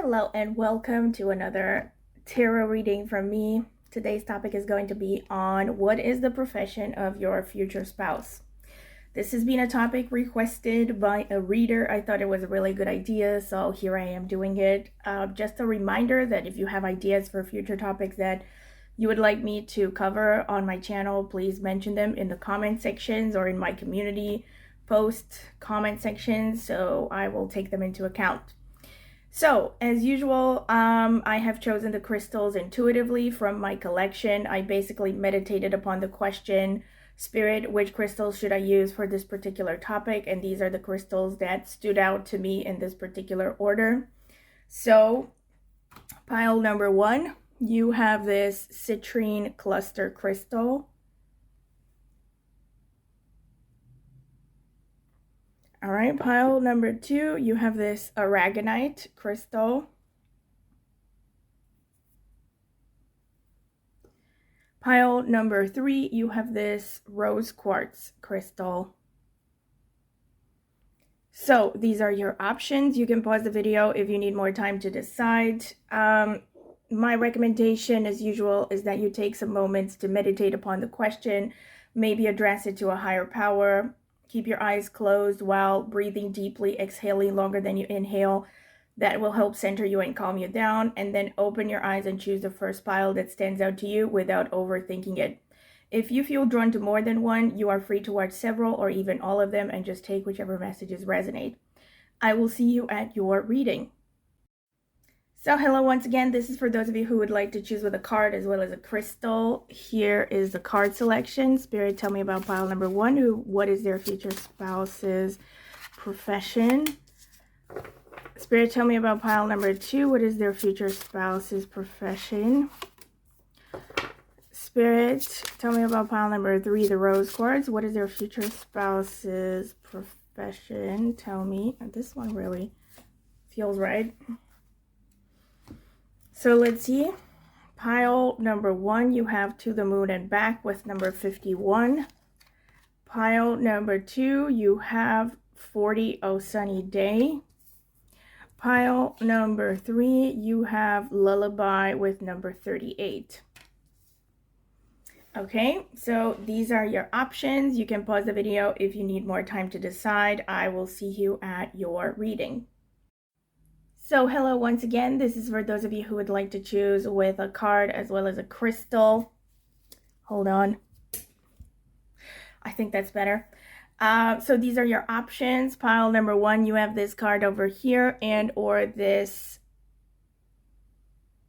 Hello and welcome to another tarot reading from me. Today's topic is going to be on what is the profession of your future spouse. This has been a topic requested by a reader. I thought it was a really good idea, so here I am doing it. Just a reminder that if you have ideas for future topics that you would like me to cover on my channel, please mention them in the comment sections or in my community post comment sections, so I will take them into account. So, as usual, I have chosen the crystals intuitively from my collection. I basically meditated upon the question, Spirit, which crystals should I use for this particular topic? And these are the crystals that stood out to me in this particular order. So, pile number 1, you have this citrine cluster crystal. All right, pile number 2, you have this aragonite crystal. Pile number 3, you have this rose quartz crystal. So these are your options. You can pause the video if you need more time to decide. My recommendation, as usual, is that you take some moments to meditate upon the question, maybe address it to a higher power. Keep your eyes closed while breathing deeply, exhaling longer than you inhale. That will help center you and calm you down. And then open your eyes and choose the first pile that stands out to you without overthinking it. If you feel drawn to more than one, you are free to watch several or even all of them and just take whichever messages resonate. I will see you at your reading. So hello once again, this is for those of you who would like to choose with a card as well as a crystal. Here is the card selection. Spirit, tell me about pile number 1. What is their future spouse's profession? Spirit, tell me about pile number 2. What is their future spouse's profession? Spirit, tell me about pile number 3, the rose quartz. What is their future spouse's profession? Tell me. This one really feels right. So let's see. Pile number 1, you have To the Moon and Back with number 51. Pile number 2, you have 40 Oh Sunny Day. Pile number 3, you have Lullaby with number 38. Okay, so these are your options. You can pause the video if you need more time to decide. I will see you at your reading. So hello once again, this is for those of you who would like to choose with a card as well as a crystal. Hold on. I think that's better. So these are your options. Pile number 1, you have this card over here and or this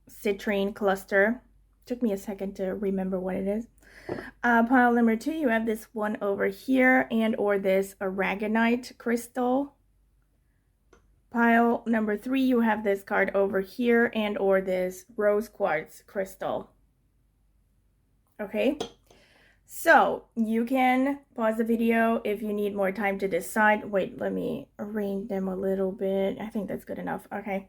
citrine cluster. Took me a second to remember what it is. Pile number 2, you have this one over here and or this aragonite crystal. Pile number 3, you have this card over here and or this rose quartz crystal. Okay, so you can pause the video if you need more time to decide. Wait, let me arrange them a little bit. I think that's good enough. Okay.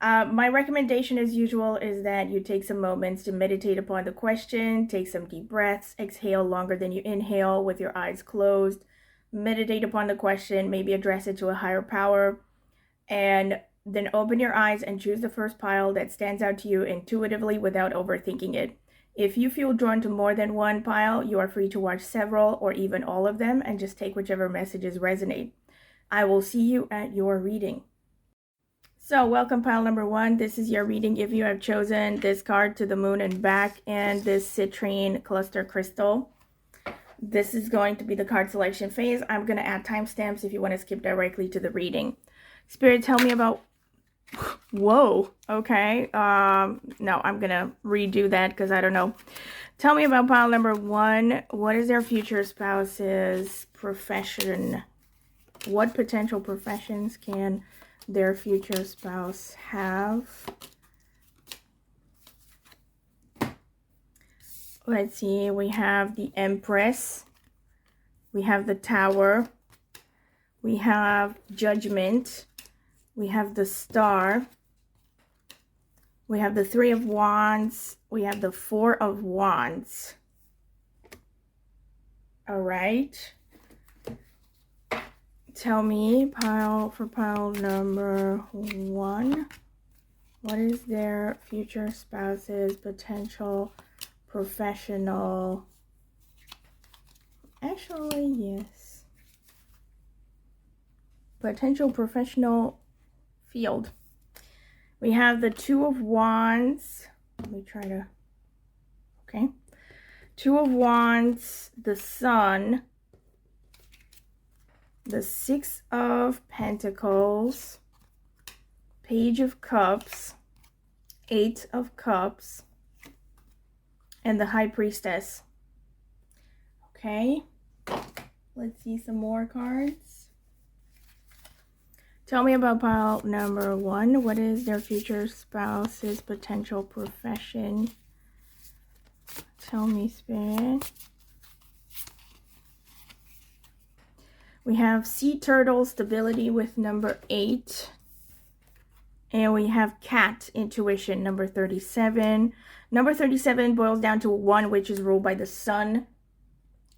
My recommendation as usual is that you take some moments to meditate upon the question, take some deep breaths, exhale longer than you inhale with your eyes closed, meditate upon the question, maybe address it to a higher power, and then open your eyes and choose the first pile that stands out to you intuitively without overthinking it. If you feel drawn to more than one pile, you are free to watch several or even all of them and just take whichever messages resonate. I will see you at your reading. So welcome pile number 1. This is your reading if you have chosen this card, To the Moon and Back, and this citrine cluster crystal. This is going to be the card selection phase. I'm going to add timestamps if you want to skip directly to the reading. Spirit, tell me about... Whoa, okay. No, I'm going to redo that because I don't know. Tell me about pile number 1. What is their future spouse's profession? What potential professions can their future spouse have? Let's see. We have the Empress. We have the Tower. We have Judgment. We have the Star. We have the 3 of Wands. We have the 4 of Wands. All right. Tell me, pile number 1. What is their future spouse's potential professional? Actually, yes. Potential professional field. We have the Two of Wands. Let me try to... Okay. Two of Wands, the Sun, the Six of Pentacles, Page of Cups, Eight of Cups, and the High Priestess. Okay, let's see some more cards. Tell me about pile number 1. What is their future spouse's potential profession? Tell me, Spirit. We have Sea Turtle Stability with number 8. And we have Cat Intuition, number 37. Number 37 boils down to 1, which is ruled by the Sun.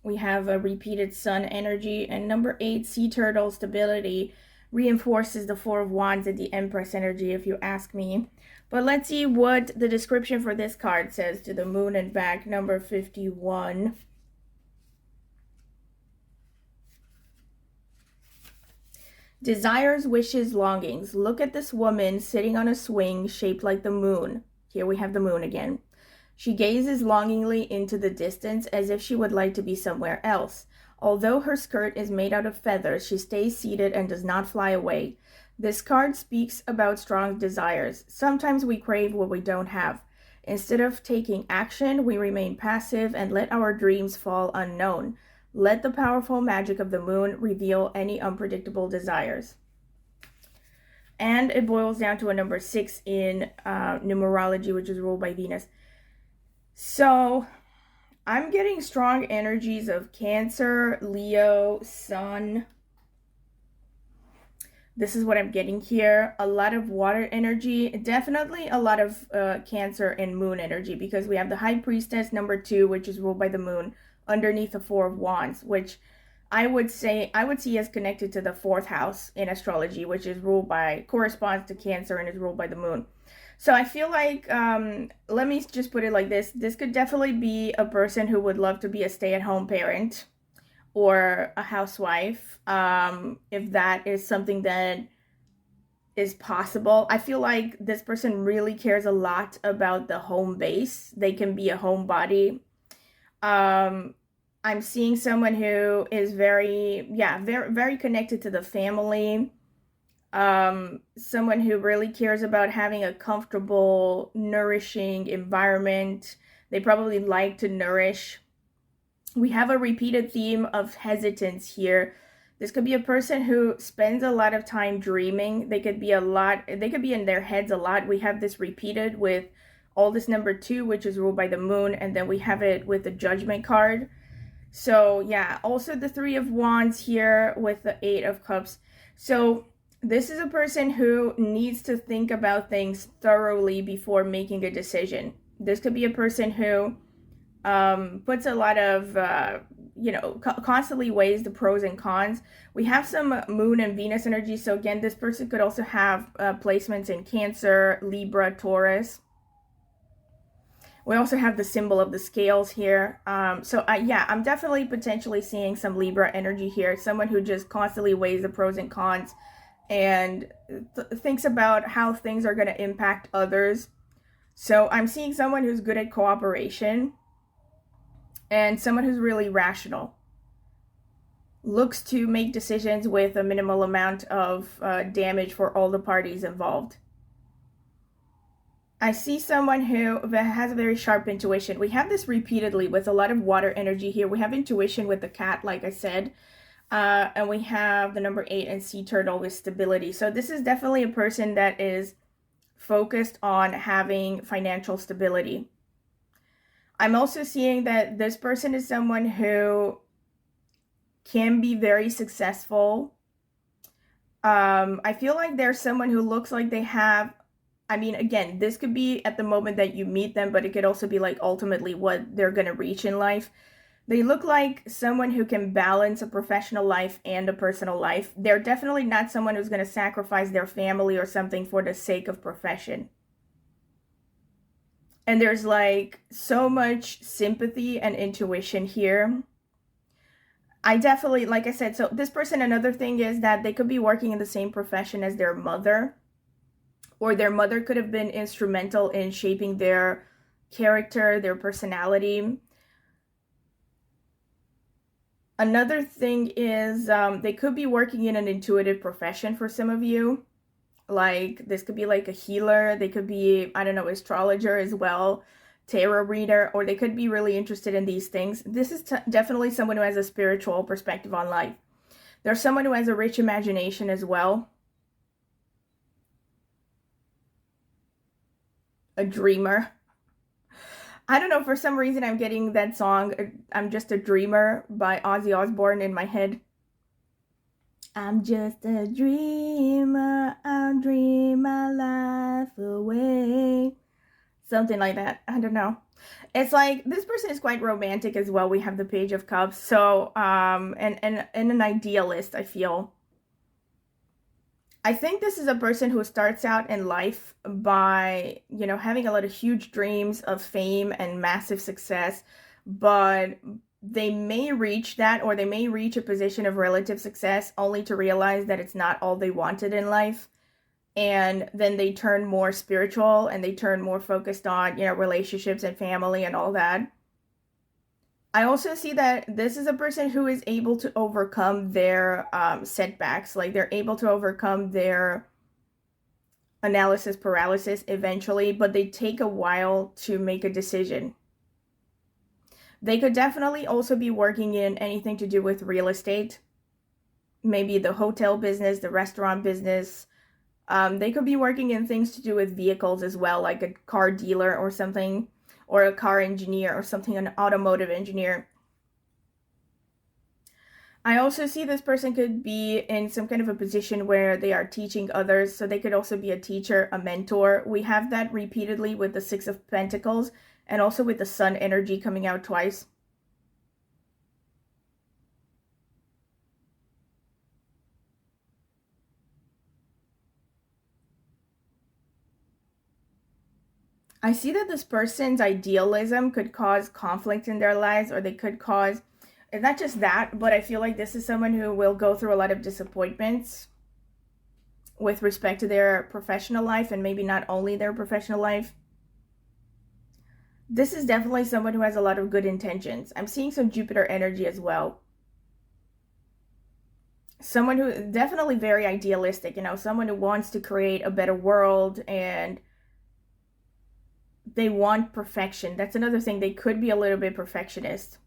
We have a repeated Sun energy. And number 8, Sea Turtle Stability, reinforces the Four of Wands and the Empress energy, if you ask me. But let's see what the description for this card says. To the Moon and back, number 51. Desires, wishes, longings. Look at this woman sitting on a swing shaped like the moon. Here we have the moon again. She gazes longingly into the distance as if she would like to be somewhere else. Although her skirt is made out of feathers, she stays seated and does not fly away. This card speaks about strong desires. Sometimes we crave what we don't have. Instead of taking action, we remain passive and let our dreams fall unknown. Let the powerful magic of the moon reveal any unpredictable desires. And it boils down to a number 6 in numerology, which is ruled by Venus. So I'm getting strong energies of Cancer, Leo, Sun. This is what I'm getting here. A lot of water energy. Definitely a lot of Cancer and Moon energy, because we have the High Priestess, number 2, which is ruled by the Moon, underneath the Four of Wands, which I would see as connected to the 4th house in astrology, which is corresponds to Cancer and is ruled by the Moon. So I feel like, let me just put it like this. This could definitely be a person who would love to be a stay-at-home parent or a housewife, if that is something that is possible. I feel like this person really cares a lot about the home base. They can be a homebody. I'm seeing someone who is very connected to the family. Someone who really cares about having a comfortable, nourishing environment. They probably like to nourish. We have a repeated theme of hesitance here. This could be a person who spends a lot of time dreaming. They could be in their heads a lot. We have this repeated with all this number 2, which is ruled by the Moon, and then we have it with the Judgment card. So yeah, also the 3 of Wands here with the 8 of Cups. So this is a person who needs to think about things thoroughly before making a decision. This could be a person who puts a lot of, constantly weighs the pros and cons. We have some Moon and Venus energy. So again, this person could also have placements in Cancer, Libra, Taurus. We also have the symbol of the scales here. I'm definitely potentially seeing some Libra energy here. Someone who just constantly weighs the pros and cons and thinks about how things are going to impact others. So I'm seeing someone who's good at cooperation and someone who's really rational. Looks to make decisions with a minimal amount of damage for all the parties involved. I see someone who has a very sharp intuition. We have this repeatedly with a lot of water energy here. We have intuition with the cat, like I said. And we have the number 8 and Sea Turtle with stability. So this is definitely a person that is focused on having financial stability. I'm also seeing that this person is someone who can be very successful. I feel like there's someone who looks like they have, again, this could be at the moment that you meet them, but it could also be like ultimately what they're going to reach in life. They look like someone who can balance a professional life and a personal life. They're definitely not someone who's going to sacrifice their family or something for the sake of profession. And there's like so much sympathy and intuition here. I definitely, like I said, so this person, another thing is that they could be working in the same profession as their mother, or their mother could have been instrumental in shaping their character, their personality. Another thing is they could be working in an intuitive profession for some of you. Like this could be like a healer. They could be, I don't know, astrologer as well, tarot reader, or they could be really interested in these things. This is definitely someone who has a spiritual perspective on life. There's someone who has a rich imagination as well. A dreamer. I don't know, for some reason I'm getting that song, I'm Just a Dreamer by Ozzy Osbourne in my head. I'm just a dreamer, I'll dream my life away. Something like that, I don't know. It's like, this person is quite romantic as well. We have the Page of Cups, so, and an idealist, I feel. I think this is a person who starts out in life by, you know, having a lot of huge dreams of fame and massive success, but they may reach that, or they may reach a position of relative success only to realize that it's not all they wanted in life. And then they turn more spiritual and they turn more focused on, you know, relationships and family and all that. I also see that this is a person who is able to overcome their setbacks. Like they're able to overcome their analysis paralysis eventually, but they take a while to make a decision. They could definitely also be working in anything to do with real estate. Maybe the hotel business, the restaurant business. They could be working in things to do with vehicles as well, like a car dealer or something, or a car engineer or something, an automotive engineer. I also see this person could be in some kind of a position where they are teaching others. So they could also be a teacher, a mentor. We have that repeatedly with the Six of Pentacles and also with the Sun energy coming out twice. I see that this person's idealism could cause conflict in their lives, or they could cause, it's not just that, but I feel like this is someone who will go through a lot of disappointments with respect to their professional life, and maybe not only their professional life. This is definitely someone who has a lot of good intentions. I'm seeing some Jupiter energy as well. Someone who is definitely very idealistic, you know, someone who wants to create a better world, and they want perfection. That's another thing. They could be a little bit perfectionist.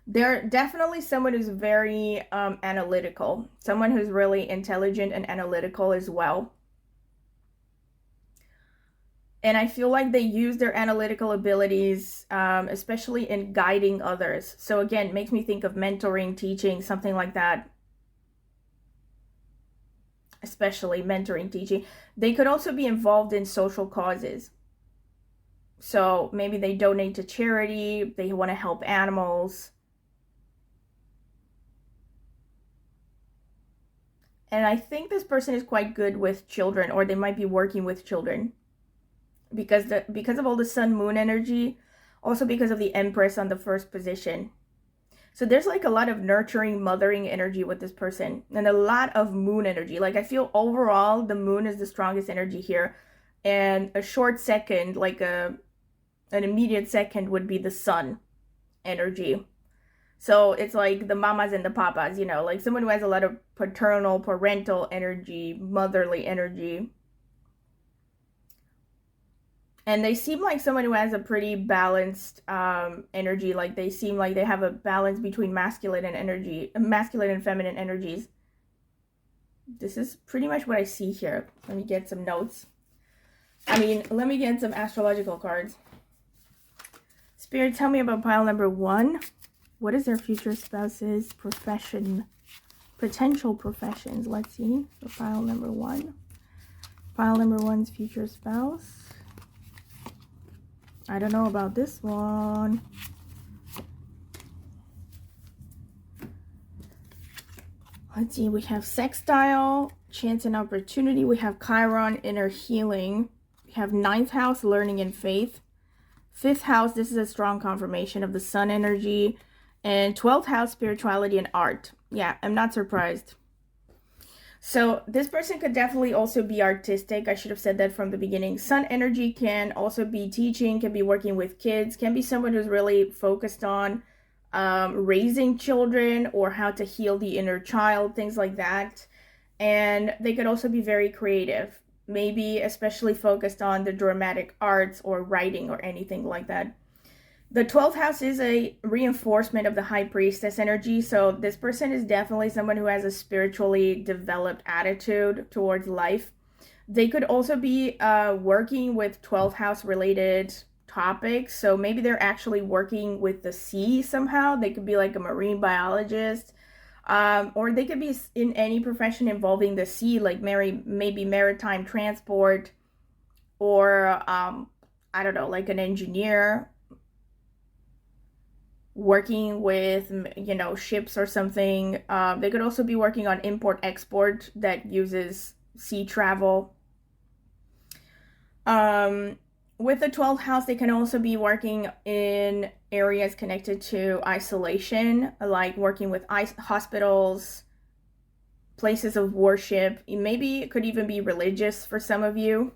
They're definitely someone who's very analytical. Someone who's really intelligent and analytical as well. And I feel like they use their analytical abilities, especially in guiding others. So again, makes me think of mentoring, teaching, something like that. Especially mentoring, teaching. They could also be involved in social causes. So maybe they donate to charity, they want to help animals. And I think this person is quite good with children, or they might be working with children. Because of all the Sun Moon energy, also because of the Empress on the first position. So there's like a lot of nurturing, mothering energy with this person, and a lot of Moon energy. Like I feel overall the Moon is the strongest energy here, and a short second, like an immediate second, would be the Sun energy. So it's like the mamas and the papas, you know, like someone who has a lot of paternal, parental energy, motherly energy. And they seem like someone who has a pretty balanced energy. Like they seem like they have a balance between masculine and feminine energies. This is pretty much what I see here. Let me get some notes. Let me get some astrological cards. Spirit, tell me about pile number 1. What is their future spouse's profession? Potential professions. Let's see. For pile number 1. Pile number 1's future spouse. I don't know about this one. Let's see, we have sextile, chance and opportunity. We have Chiron, inner healing. We have 9th house, learning and faith. 5th house, this is a strong confirmation of the sun energy. And 12th house, spirituality and art. Yeah, I'm not surprised. So this person could definitely also be artistic. I should have said that from the beginning. Sun energy can also be teaching, can be working with kids, can be someone who's really focused on raising children or how to heal the inner child, things like that. And they could also be very creative, maybe especially focused on the dramatic arts or writing or anything like that. The 12th house is a reinforcement of the high priestess energy. So this person is definitely someone who has a spiritually developed attitude towards life. They could also be working with 12th house related topics. So maybe they're actually working with the sea somehow. They could be like a marine biologist. Or they could be in any profession involving the sea, like maybe maritime transport, or I don't know, like an engineer working with, you know, ships or something. They could also be working on import-export that uses sea travel. With the 12th house, they can also be working in areas connected to isolation, like working with hospitals, places of worship. Maybe it could even be religious for some of you.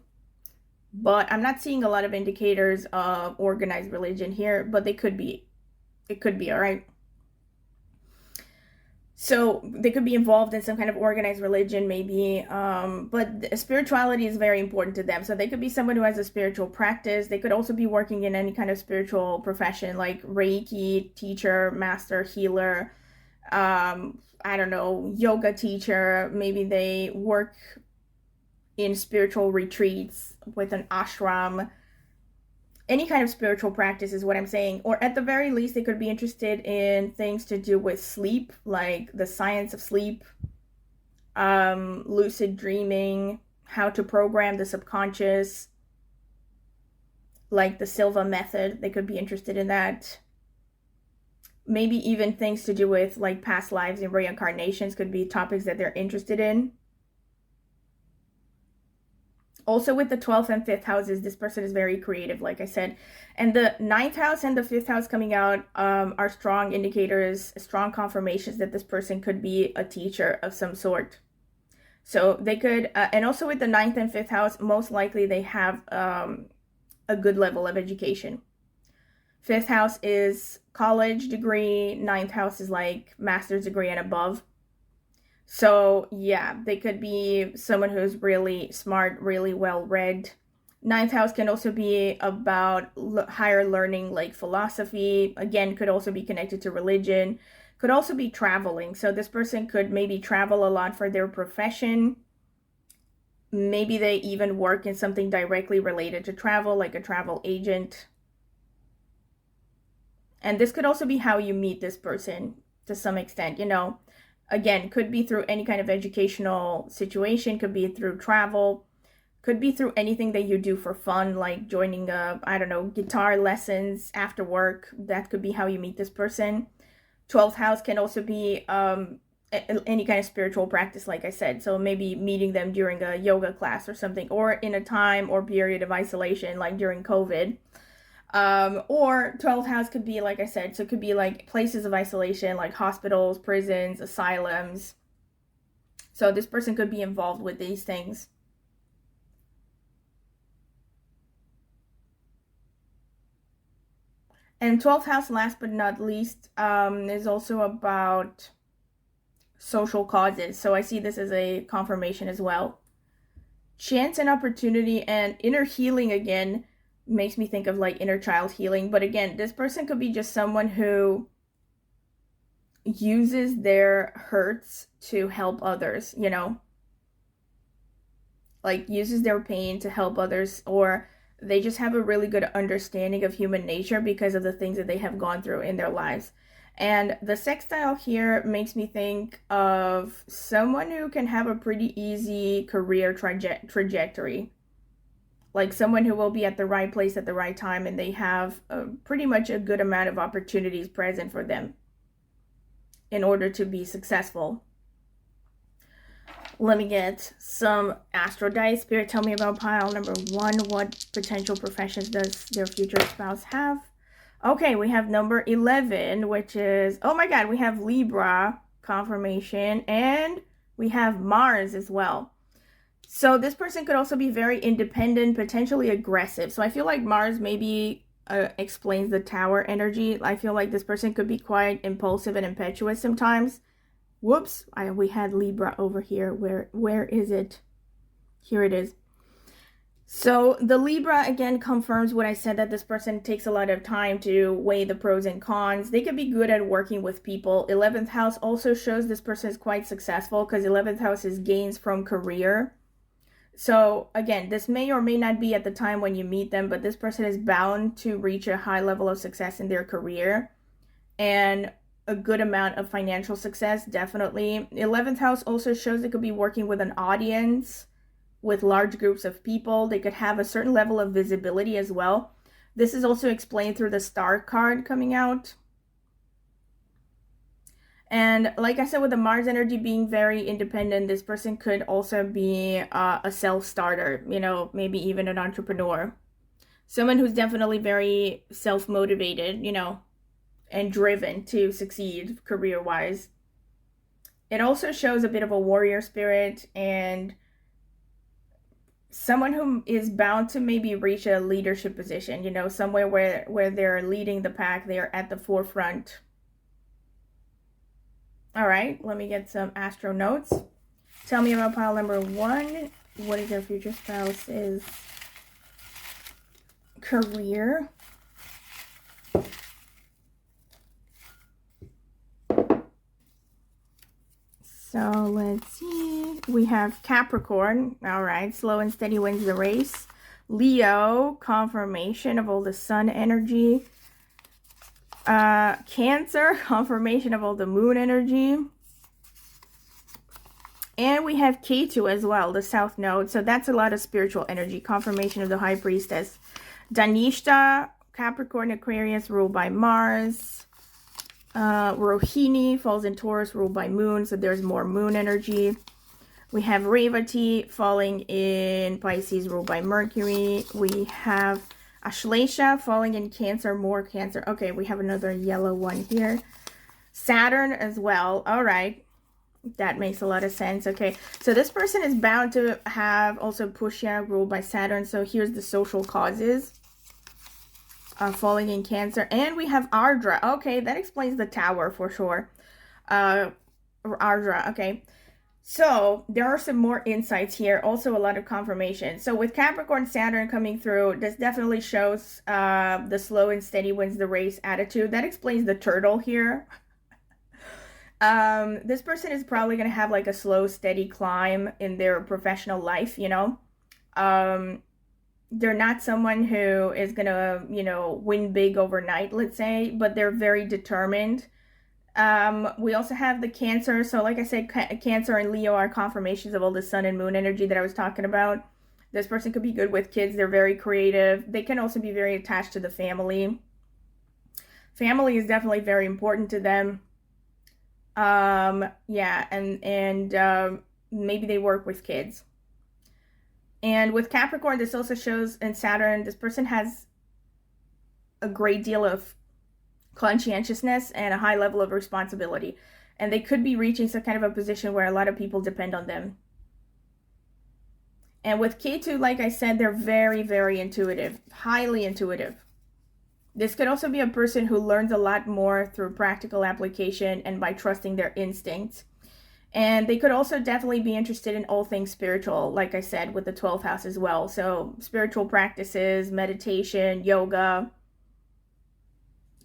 But I'm not seeing a lot of indicators of organized religion here, but they could be. It could be, all right? So they could be involved in some kind of organized religion, maybe, but spirituality is very important to them. So they could be someone who has a spiritual practice. They could also be working in any kind of spiritual profession, like Reiki teacher, master healer, I don't know, yoga teacher. Maybe they work in spiritual retreats with an ashram. Any kind of spiritual practice is what I'm saying. Or at the very least, they could be interested in things to do with sleep, like the science of sleep, lucid dreaming, how to program the subconscious, like the Silva method. They could be interested in that. Maybe even things to do with like past lives and reincarnations could be topics that they're interested in. Also with the 12th and 5th houses, this person is very creative, like I said. And the 9th house and the 5th house coming out are strong indicators, strong confirmations that this person could be a teacher of some sort. So they could, and also with the 9th and 5th house, most likely they have a good level of education. 5th house is college degree, 9th house is like master's degree and above. So yeah, they could be someone who's really smart, really well read. 9th house can also be about higher learning, like philosophy. Again, could also be connected to religion. Could also be traveling. So this person could maybe travel a lot for their profession. Maybe they even work in something directly related to travel, like a travel agent. And this could also be how you meet this person to some extent, you know. Again, could be through any kind of educational situation, could be through travel, could be through anything that you do for fun, like joining I don't know, guitar lessons after work. That could be how you meet this person. 12th house can also be any kind of spiritual practice, like I said. So maybe meeting them during a yoga class or something, or in a time or period of isolation, like during COVID. Or 12th house could be, like I said, so it could be like places of isolation, like hospitals, prisons, asylums. So this person could be involved with these things. And 12th house, last but not least, is also about social causes. So I see this as a confirmation as well. Chance and opportunity and inner healing again makes me think of like inner child healing. But again, this person could be just someone who uses their hurts to help others, you know, like uses their pain to help others, or they just have a really good understanding of human nature because of the things that they have gone through in their lives. And the sextile here makes me think of someone who can have a pretty easy career trajectory. like someone who will be at the right place at the right time, and they have pretty much a good amount of opportunities present for them in order to be successful. Let me get some astro dice. Spirit, tell me about pile number 1. What potential professions does their future spouse have? Okay, we have number 11, which is, oh my god, we have Libra confirmation, and we have Mars as well. So this person could also be very independent, potentially aggressive. So I feel like Mars maybe explains the Tower energy. I feel like this person could be quite impulsive and impetuous sometimes. Whoops, we had Libra over here. Where is it? Here it is. So the Libra again confirms what I said, that this person takes a lot of time to weigh the pros and cons. They could be good at working with people. 11th house also shows this person is quite successful, because 11th house is gains from career. So again, this may or may not be at the time when you meet them, but this person is bound to reach a high level of success in their career and a good amount of financial success, definitely. 11th house also shows they could be working with an audience, with large groups of people. They could have a certain level of visibility as well. This is also explained through the Star card coming out. And like I said, with the Mars energy being very independent, this person could also be a self-starter, you know, maybe even an entrepreneur. Someone who's definitely very self-motivated, you know, and driven to succeed career-wise. It also shows a bit of a warrior spirit and someone who is bound to maybe reach a leadership position, you know, somewhere where they're leading the pack, they're at the forefront. All right, let me get some astro notes. Tell me about pile number 1. What is their future spouse's career? So let's see. We have Capricorn. All right, slow and steady wins the race. Leo, confirmation of all the sun energy. Cancer, confirmation of all the moon energy. And we have Ketu as well, the south node. So that's a lot of spiritual energy, confirmation of the high priestess. Dhanishta, Capricorn, Aquarius, ruled by Mars. Rohini falls in Taurus, ruled by moon, so there's more moon energy. We have Revati falling in Pisces, ruled by Mercury. We have Ashlesha falling in Cancer, more Cancer. Okay, we have another yellow one here. Saturn as well. All right, that makes a lot of sense. Okay, so this person is bound to have also Pushya, ruled by Saturn. So here's the social causes. Falling in Cancer. And we have Ardra. Okay, that explains the Tower for sure. Ardra, okay. So there are some more insights here. Also a lot of confirmation. So with Capricorn, Saturn coming through, this definitely shows the slow and steady wins the race attitude. That explains the turtle here. This person is probably going to have like a slow, steady climb in their professional life, you know. They're not someone who is going to, you know, win big overnight, let's say, but they're very determined. We also have the Cancer. So like I said, Cancer and Leo are confirmations of all the sun and moon energy that I was talking about. This person could be good with kids. They're very creative. They can also be very attached to the family. Family is definitely very important to them. Yeah, and maybe they work with kids. And with Capricorn, this also shows, in Saturn, this person has a great deal of conscientiousness and a high level of responsibility. And they could be reaching some kind of a position where a lot of people depend on them. And with Ketu, like I said, they're very, very intuitive, highly intuitive. This could also be a person who learns a lot more through practical application and by trusting their instincts. And they could also definitely be interested in all things spiritual, like I said, with the 12th house as well. So spiritual practices, meditation, yoga,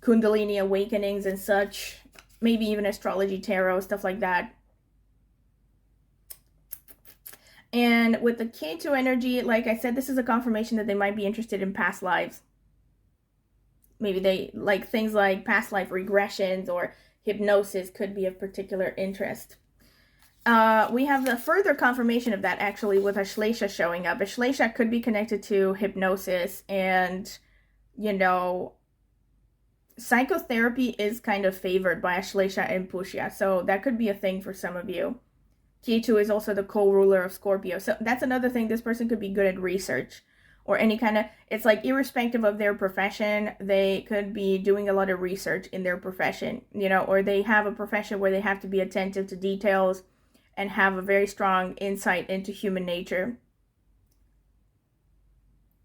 Kundalini awakenings and such, maybe even astrology, tarot, stuff like that. And with the Ketu energy, like I said, this is a confirmation that they might be interested in past lives. Maybe they like things like past life regressions or hypnosis could be of particular interest. We have the further confirmation of that actually with Ashlesha showing up. Ashlesha could be connected to hypnosis and, you know, psychotherapy is kind of favored by Ashlesha and Pushya. So that could be a thing for some of you. Ketu is also the co-ruler of Scorpio. So that's another thing. This person could be good at research or any kind of, it's like irrespective of their profession, they could be doing a lot of research in their profession, you know, or they have a profession where they have to be attentive to details and have a very strong insight into human nature.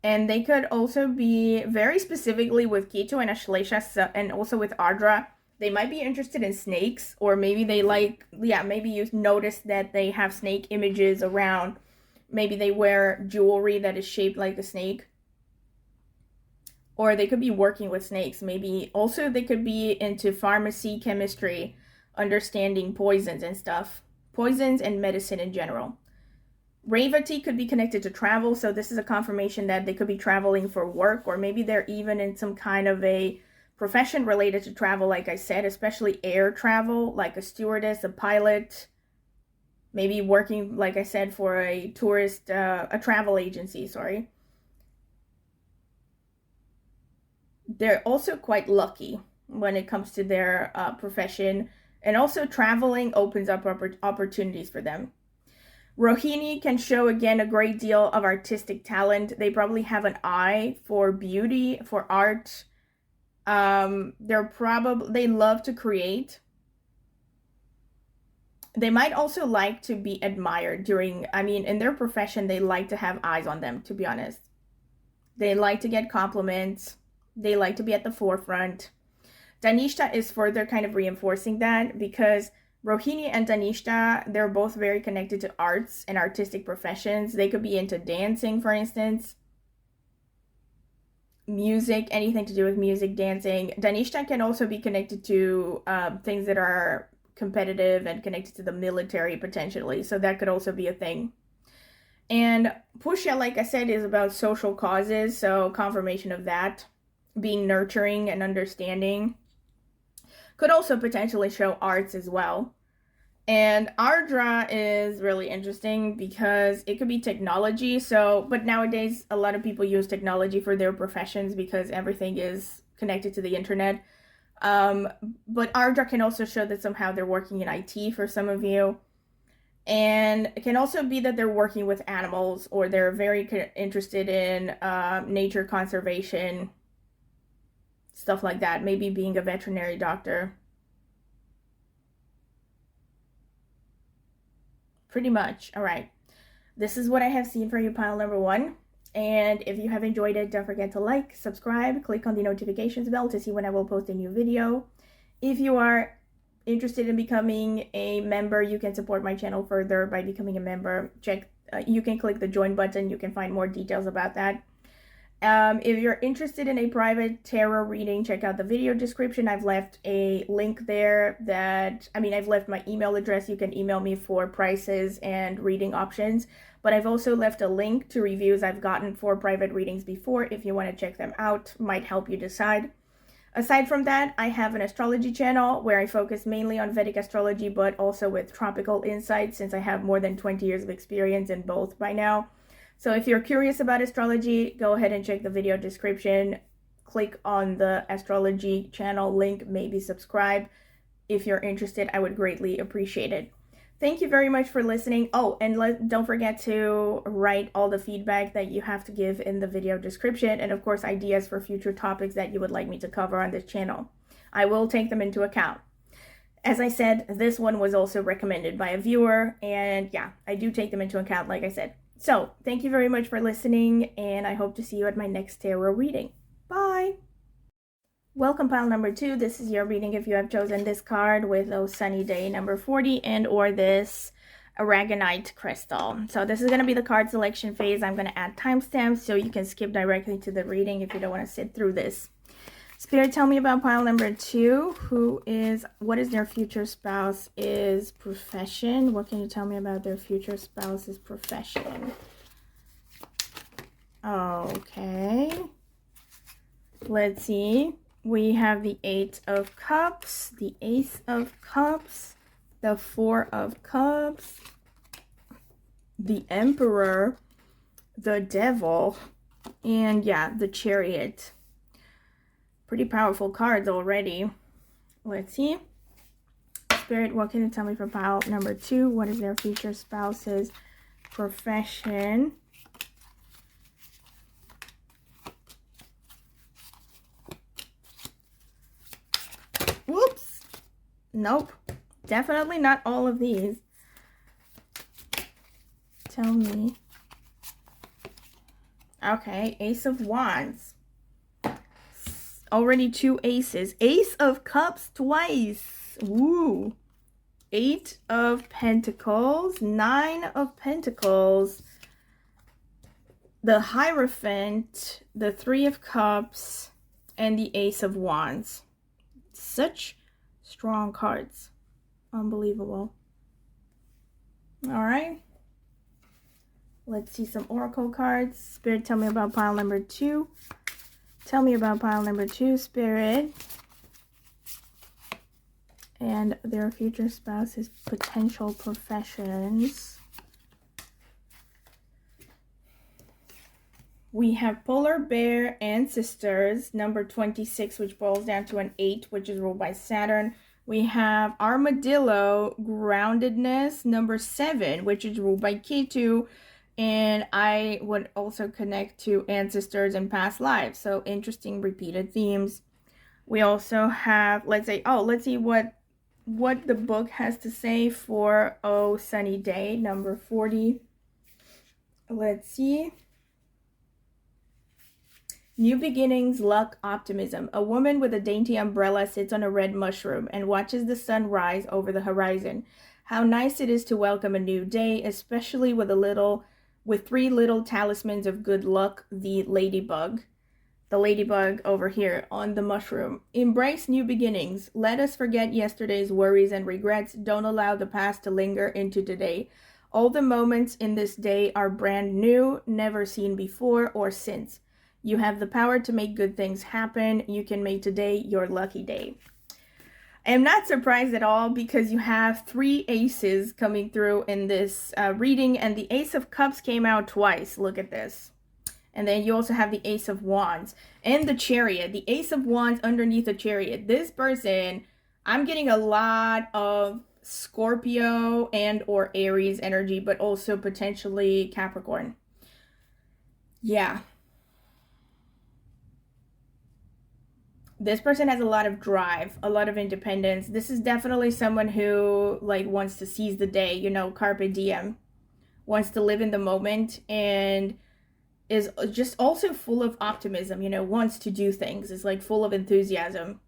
And they could also be very specifically with Ketu and Ashlesha and also with Ardra. They might be interested in snakes, or maybe they like, maybe you notice that they have snake images around. Maybe they wear jewelry that is shaped like a snake. Or they could be working with snakes. Maybe also they could be into pharmacy, chemistry, understanding poisons and stuff. Poisons and medicine in general. Revati could be connected to travel, so this is a confirmation that they could be traveling for work, or maybe they're even in some kind of a profession related to travel, like I said, especially air travel, like a stewardess, a pilot, maybe working, like I said, for a tourist, a travel agency, sorry. They're also quite lucky when it comes to their profession, and also traveling opens up opportunities for them. Rohini can show, again, a great deal of artistic talent. They probably have an eye for beauty, for art. They love to create. They might also like to be admired in their profession, they like to have eyes on them, to be honest. They like to get compliments. They like to be at the forefront. Danishta is further kind of reinforcing that, because Rohini and Danishta, they're both very connected to arts and artistic professions. They could be into dancing, for instance. Music, anything to do with music, dancing. Danishta can also be connected to things that are competitive and connected to the military, potentially. So that could also be a thing. And Pushya, like I said, is about social causes. So confirmation of that. Being nurturing and understanding. Could also potentially show arts as well. And Ardra is really interesting because it could be technology. But nowadays, a lot of people use technology for their professions because everything is connected to the internet. But Ardra can also show that somehow they're working in IT for some of you. And it can also be that they're working with animals, or they're very interested in nature conservation, stuff like that. Maybe being a veterinary doctor. Pretty much. All right. This is what I have seen for you, pile number 1. And if you have enjoyed it, don't forget to like, subscribe, click on the notifications bell to see when I will post a new video. If you are interested in becoming a member, you can support my channel further by becoming a member. You can click the join button. You can find more details about that. If you're interested in a private tarot reading, check out the video description. I've left a link there I've left my email address. You can email me for prices and reading options. But I've also left a link to reviews I've gotten for private readings before. If you want to check them out, might help you decide. Aside from that, I have an astrology channel where I focus mainly on Vedic astrology, but also with tropical insights, since I have more than 20 years of experience in both by now. So if you're curious about astrology, go ahead and check the video description. Click on the astrology channel link, maybe subscribe. If you're interested, I would greatly appreciate it. Thank you very much for listening. Oh, and don't forget to write all the feedback that you have to give in the video description, and of course ideas for future topics that you would like me to cover on this channel. I will take them into account. As I said, this one was also recommended by a viewer, and yeah, I do take them into account, like I said. So, thank you very much for listening, and I hope to see you at my next tarot reading. Bye! Welcome, pile number 2. This is your reading if you have chosen this card with Oh Sunny Day number 40 and or this aragonite crystal. So this is going to be the card selection phase. I'm going to add timestamps so you can skip directly to the reading if you don't want to sit through this. Spirit, tell me about pile number 2. What is their future spouse's profession? What can you tell me about their future spouse's profession? Okay. Let's see. We have the 8 of Cups, the Ace of Cups, the Four of Cups, the Emperor, the Devil, and yeah, the Chariot. Pretty powerful cards already. Let's see. Spirit, what can you tell me for pile number 2? What is their future spouse's profession? Whoops. Nope. Definitely not all of these. Tell me. Okay, Ace of Wands. Already 2 aces. Ace of Cups twice. Woo. 8 of Pentacles. 9 of Pentacles. The Hierophant. The 3 of Cups. And the Ace of Wands. Such strong cards. Unbelievable. Alright. Let's see some Oracle cards. Spirit, tell me about pile number 2. Tell me about pile number 2, Spirit. And their future spouse's potential professions. We have Polar Bear Ancestors, number 26, which boils down to an 8, which is ruled by Saturn. We have Armadillo Groundedness, number 7, which is ruled by Ketu. And I would also connect to ancestors and past lives. So interesting repeated themes. We also have, let's see what the book has to say for Oh Sunny Day, number 40. Let's see. New beginnings, luck, optimism. A woman with a dainty umbrella sits on a red mushroom and watches the sun rise over the horizon. How nice it is to welcome a new day, especially with 3 little talismans of good luck, the ladybug over here on the mushroom. Embrace new beginnings. Let us forget yesterday's worries and regrets. Don't allow the past to linger into today. All the moments in this day are brand new, never seen before or since. You have the power to make good things happen. You can make today your lucky day. I am not surprised at all because you have 3 aces coming through in this reading, and the Ace of Cups came out twice. Look at this. And then you also have the Ace of Wands and the Chariot. The Ace of Wands underneath the Chariot. This person, I'm getting a lot of Scorpio and or Aries energy, but also potentially Capricorn. Yeah. This person has a lot of drive, a lot of independence. This is definitely someone who wants to seize the day, carpe diem, wants to live in the moment, and is just also full of optimism, wants to do things, is full of enthusiasm.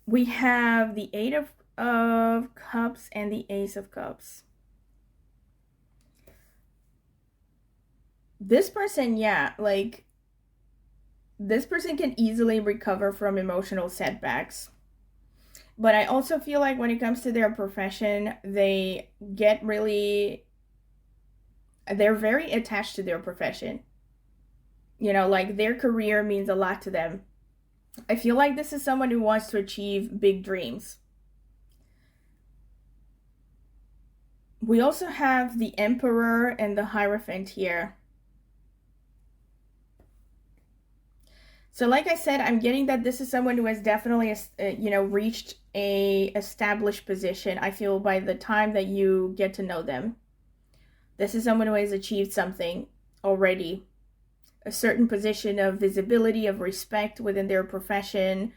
We have the 8 of Cups and the Ace of Cups. This person, yeah, this person can easily recover from emotional setbacks. But I also feel like when it comes to their profession, they're very attached to their profession. Their career means a lot to them. I feel like this is someone who wants to achieve big dreams. We also have the Emperor and the Hierophant here. So like I said, I'm getting that this is someone who has definitely, reached a established position, I feel, by the time that you get to know them. This is someone who has achieved something already. A certain position of visibility, of respect within their profession.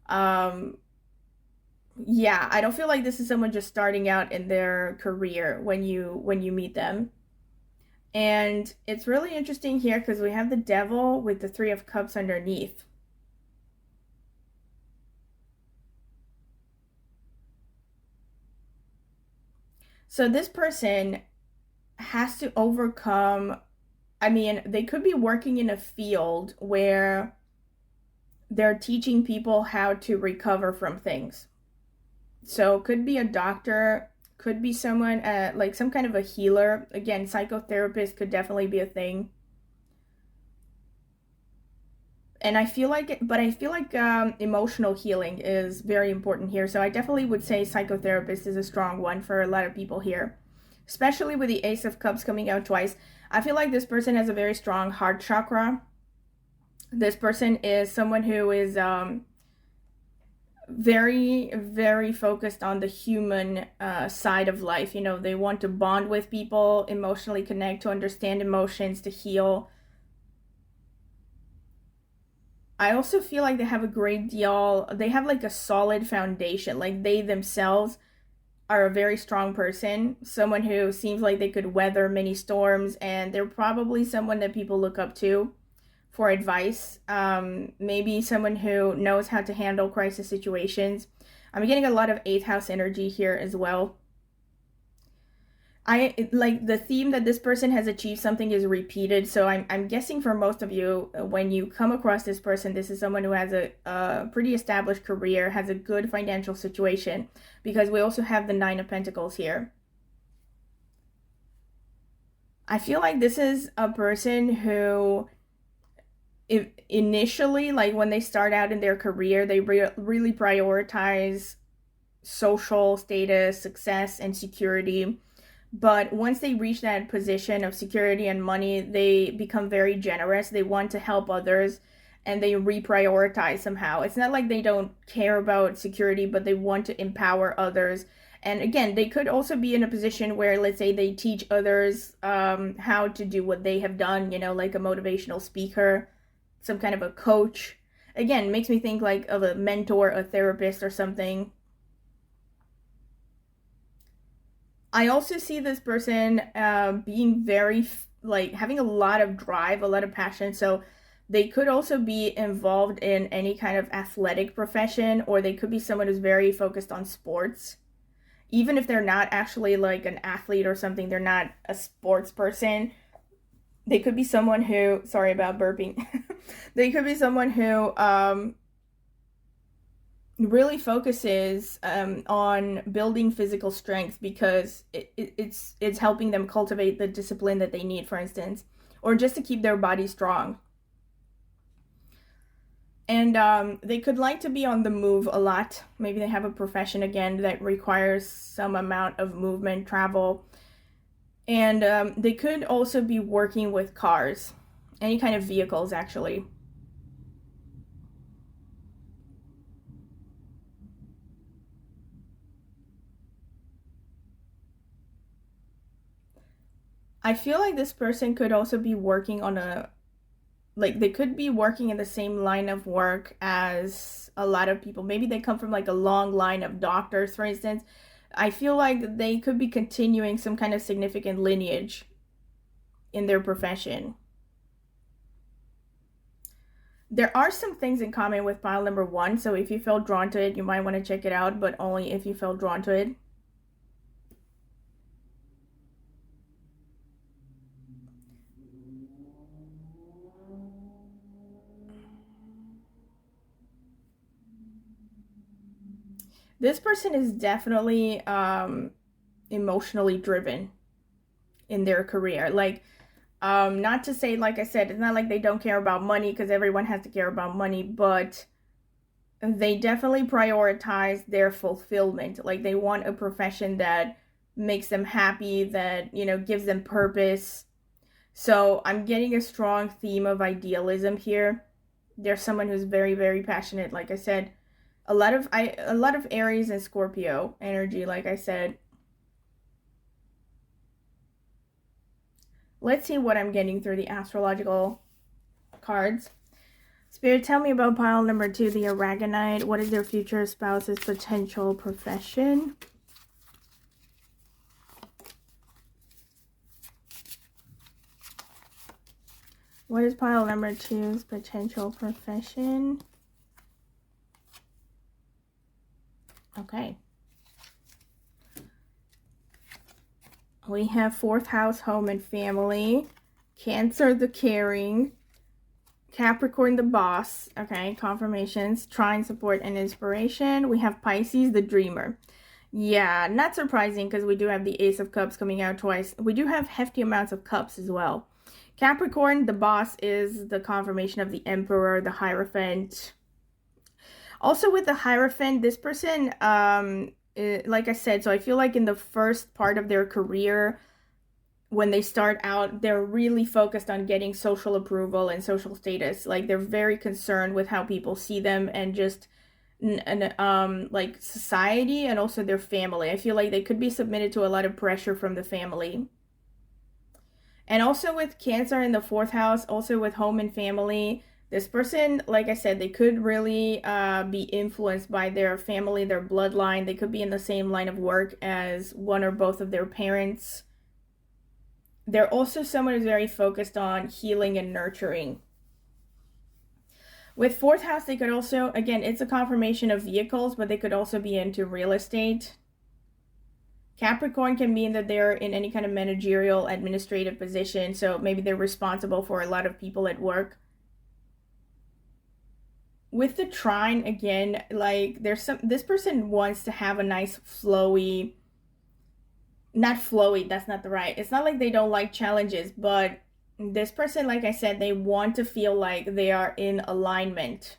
Yeah, I don't feel like this is someone just starting out in their career when you meet them. And it's really interesting here because we have the Devil with the 3 of Cups underneath. So this person has to overcome, they could be working in a field where they're teaching people how to recover from things. So could be a doctor, could be someone, some kind of a healer. Again, psychotherapist could definitely be a thing. And I feel like emotional healing is very important here. So I definitely would say psychotherapist is a strong one for a lot of people here, especially with the Ace of Cups coming out twice. I feel like this person has a very strong heart chakra. This person is someone who is very, very focused on the human side of life. You know, they want to bond with people, emotionally connect, to understand emotions, to heal. I also feel like they have a great deal, they have like a solid foundation. Like they themselves are a very strong person, someone who seems like they could weather many storms, and they're probably someone that people look up to for advice. Maybe someone who knows how to handle crisis situations. I'm getting a lot of 8th house energy here as well. I like the theme that this person has achieved something is repeated. So I'm guessing for most of you, when you come across this person, this is someone who has a pretty established career, has a good financial situation, because we also have the 9 of Pentacles here. I feel like this is a person who, if initially, like when they start out in their career, they really prioritize social status, success, and security. But once they reach that position of security and money, they become very generous. They want to help others, and they reprioritize somehow. It's not like they don't care about security, but they want to empower others. And again, they could also be in a position where, let's say, they teach others how to do what they have done, you know, like a motivational speaker, some kind of a coach. Again, makes me think like of a mentor, a therapist, or something. I also see this person being very, like, having a lot of drive, a lot of passion. So they could also be involved in any kind of athletic profession, or they could be someone who's very focused on sports. Even if they're not actually like an athlete or something, they're not a sports person. They could be someone who, sorry about burping. They could be someone who really focuses on building physical strength, because it's helping them cultivate the discipline that they need, for instance, or just to keep their body strong. And they could like to be on the move a lot. Maybe they have a profession, again, that requires some amount of movement, travel. And they could also be working with cars, any kind of vehicles, actually. I feel like this person could also be working on they could be working in the same line of work as a lot of people. Maybe they come from like a long line of doctors, for instance. I feel like they could be continuing some kind of significant lineage in their profession. There are some things in common with pile number 1, so if you feel drawn to it, you might want to check it out, but only if you feel drawn to it. This person is definitely emotionally driven in their career. Like, not to say, like I said, it's not like they don't care about money, because everyone has to care about money, but they definitely prioritize their fulfillment. Like, they want a profession that makes them happy, that, you know, gives them purpose. So I'm getting a strong theme of idealism here. There's someone who's very, very passionate, like I said. A lot of Aries and Scorpio energy, like I said. Let's see what I'm getting through the astrological cards. Spirit, tell me about pile number 2, the Aragonite. What is their future spouse's potential profession? What is pile number 2's potential profession? Okay. We have 4th house, home and family. Cancer, the caring. Capricorn, the boss. Okay, confirmations. Trine, support and inspiration. We have Pisces, the dreamer. Yeah, not surprising, because we do have the Ace of Cups coming out twice. We do have hefty amounts of cups as well. Capricorn, the boss is the confirmation of the Emperor, the Hierophant. Also with the Hierophant, this person, like I said, so I feel like in the first part of their career, when they start out, they're really focused on getting social approval and social status. Like they're very concerned with how people see them and just like society and also their family. I feel like they could be submitted to a lot of pressure from the family. And also with Cancer in the 4th house, also with home and family, this person, like I said, they could really be influenced by their family, their bloodline. They could be in the same line of work as one or both of their parents. They're also someone who's very focused on healing and nurturing. With 4th house, they could also, again, it's a confirmation of vehicles, but they could also be into real estate. Capricorn can mean that they're in any kind of managerial, administrative position, so maybe they're responsible for a lot of people at work. With the trine, again, like this person wants to have a nice flowy, not flowy, that's not the right, it's not like they don't like challenges, but this person, like I said, they want to feel like they are in alignment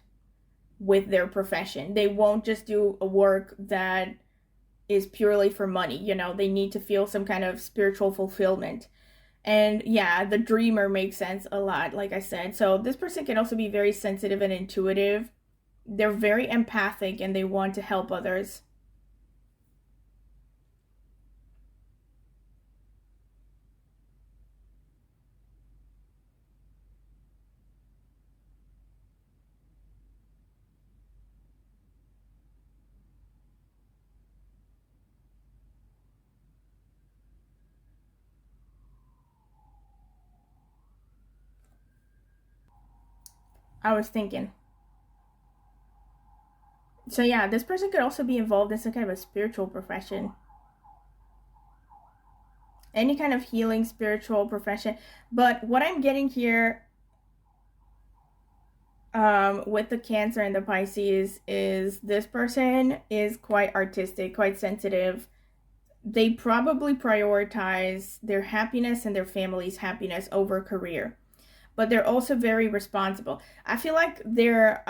with their profession. They won't just do a work that is purely for money, you know, they need to feel some kind of spiritual fulfillment. And yeah, the dreamer makes sense a lot, like I said. So this person can also be very sensitive and intuitive. They're very empathic and they want to help others. I was thinking. So yeah, this person could also be involved in some kind of a spiritual profession. Any kind of healing spiritual profession. But what I'm getting here with the Cancer and the Pisces is this person is quite artistic, quite sensitive. They probably prioritize their happiness and their family's happiness over career. But they're also very responsible. I feel like their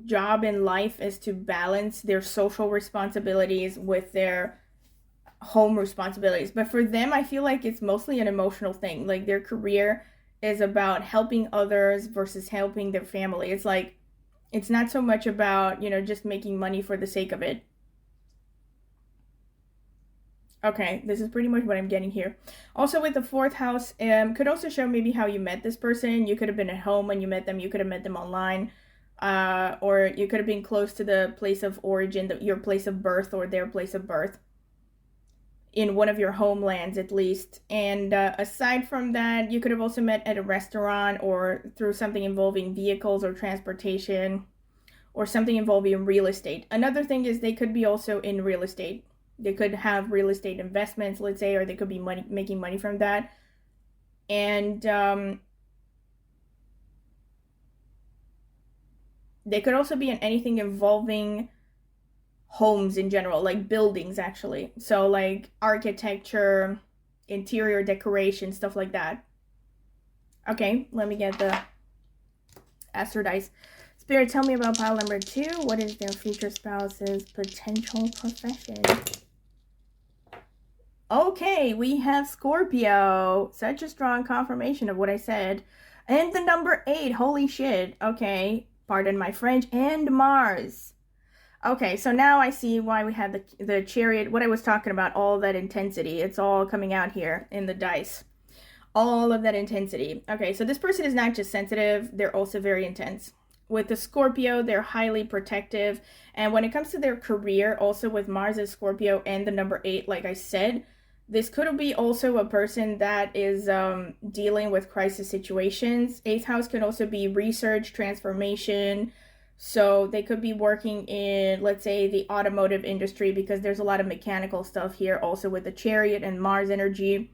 job in life is to balance their social responsibilities with their home responsibilities. But for them, I feel like it's mostly an emotional thing. Like their career is about helping others versus helping their family. It's like, it's not so much about, you know, just making money for the sake of it. Okay, this is pretty much what I'm getting here. Also with the 4th house, could also show maybe how you met this person. You could have been at home when you met them. You could have met them online. Or you could have been close to the place of origin, your place of birth or their place of birth. In one of your homelands at least. And aside from that, you could have also met at a restaurant or through something involving vehicles or transportation or something involving real estate. Another thing is they could be also in real estate. They could have real estate investments, let's say, or they could be making money from that. And they could also be in anything involving homes in general, like buildings actually. So like architecture, interior decoration, stuff like that. Okay, let me get the Astro dice. Spirit, tell me about pile number 2. What is their future spouse's potential profession? Okay, we have Scorpio. Such a strong confirmation of what I said. And the number 8. Holy shit. Okay, pardon my French. And Mars. Okay, so now I see why we had the Chariot. What I was talking about, all that intensity. It's all coming out here in the dice. All of that intensity. Okay, so this person is not just sensitive. They're also very intense. With the Scorpio, they're highly protective. And when it comes to their career, also with Mars as Scorpio and the number 8, like I said, this could be also a person that is dealing with crisis situations. 8th house can also be research, transformation. So they could be working in, let's say, the automotive industry because there's a lot of mechanical stuff here also with the Chariot and Mars energy.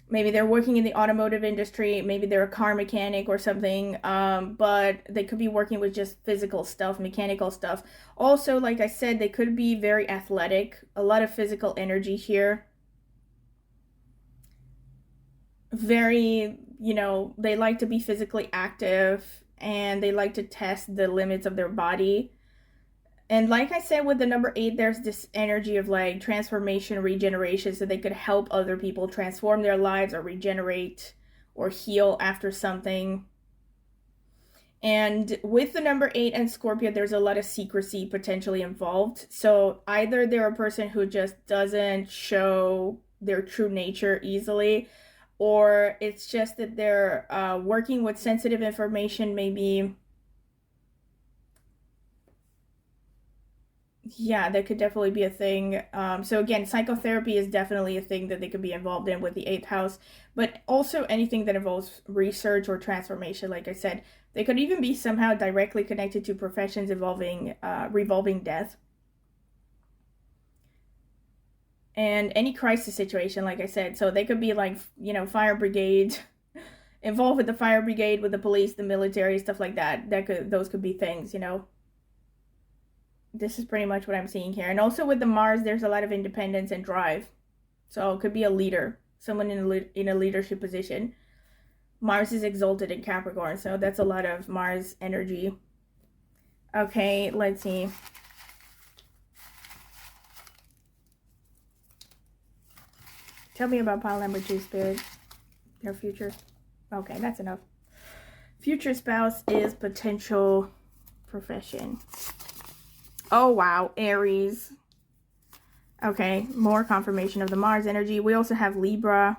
Maybe they're working in the automotive industry. Maybe they're a car mechanic or something. But they could be working with just physical stuff, mechanical stuff. Also, like I said, they could be very athletic. A lot of physical energy here. Very you know, they like to be physically active and they like to test the limits of their body. And like I said, with the number 8, there's this energy of like transformation, regeneration, so they could help other people transform their lives or regenerate or heal after something. And with the number 8 and Scorpio, there's a lot of secrecy potentially involved. So either they're a person who just doesn't show their true nature easily, or it's just that they're working with sensitive information, maybe. Yeah, that could definitely be a thing. So again, psychotherapy is definitely a thing that they could be involved in with the 8th house, but also anything that involves research or transformation, like I said. They could even be somehow directly connected to professions involving revolving death. And any crisis situation, like I said. So they could be like, you know, fire brigade, involved with the fire brigade, with the police, the military, stuff like that. Those could be things, you know. This is pretty much what I'm seeing here. And also with the Mars, there's a lot of independence and drive. So it could be a leader, someone in a leadership position. Mars is exalted in Capricorn, so that's a lot of Mars energy. Okay, let's see. Tell me about pile number 2, Spirit. Their future. Okay, that's enough. Future spouse is potential profession. Oh, wow. Aries. Okay, more confirmation of the Mars energy. We also have Libra.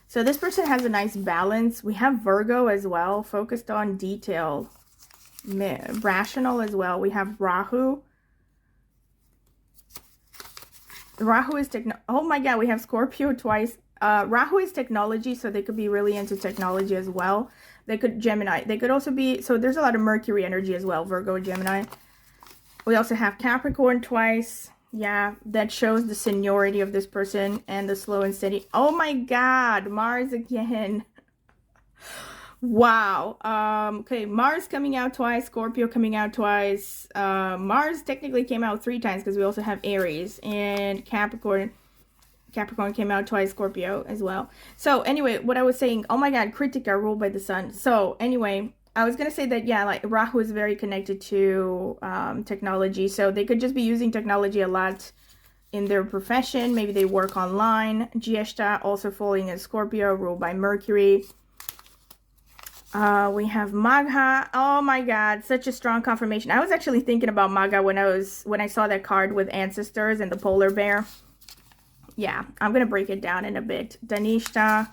So this person has a nice balance. We have Virgo as well, focused on detail. Rational as well. We have Rahu. Rahu is oh my god, we have Scorpio twice. Rahu is technology, so they could be really into technology as well. They could Gemini. They could also be, so there's a lot of Mercury energy as well, Virgo and Gemini. We also have Capricorn twice. Yeah, that shows the seniority of this person and the slow and steady. Oh my god, Mars again. Wow. Okay, Mars coming out twice, Scorpio coming out twice. Mars technically came out 3 times because we also have Aries and Capricorn. Capricorn came out twice, Scorpio as well. So anyway, what I was saying, oh my god, Kritika ruled by the sun. So anyway, I was going to say that, yeah, like Rahu is very connected to technology. So they could just be using technology a lot in their profession. Maybe they work online. Jyeshta also falling in Scorpio, ruled by Mercury. We have Magha. Oh my god, such a strong confirmation. I was actually thinking about Magha when I saw that card with ancestors and the polar bear. Yeah, I'm going to break it down in a bit. Dhanishta.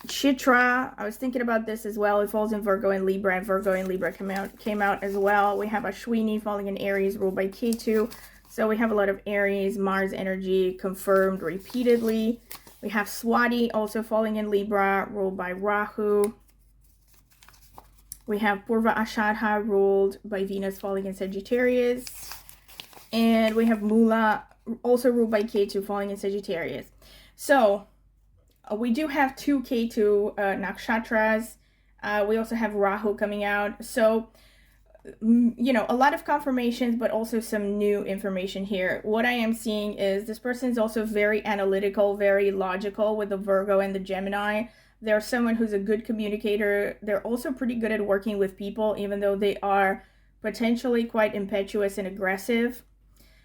Chitra, I was thinking about this as well. It falls in Virgo and Libra, and Virgo and Libra came out as well. We have Ashwini falling in Aries, ruled by Ketu. So we have a lot of Aries, Mars energy confirmed repeatedly. We have Swati also falling in Libra, ruled by Rahu. We have Purva Ashadha, ruled by Venus, falling in Sagittarius. And we have Mula, also ruled by Ketu, falling in Sagittarius. So we do have 2 Ketu nakshatras. We also have Rahu coming out. So, you know, a lot of confirmations, but also some new information here. What I am seeing is this person is also very analytical, very logical with the Virgo and the Gemini. They're someone who's a good communicator. They're also pretty good at working with people, even though they are potentially quite impetuous and aggressive.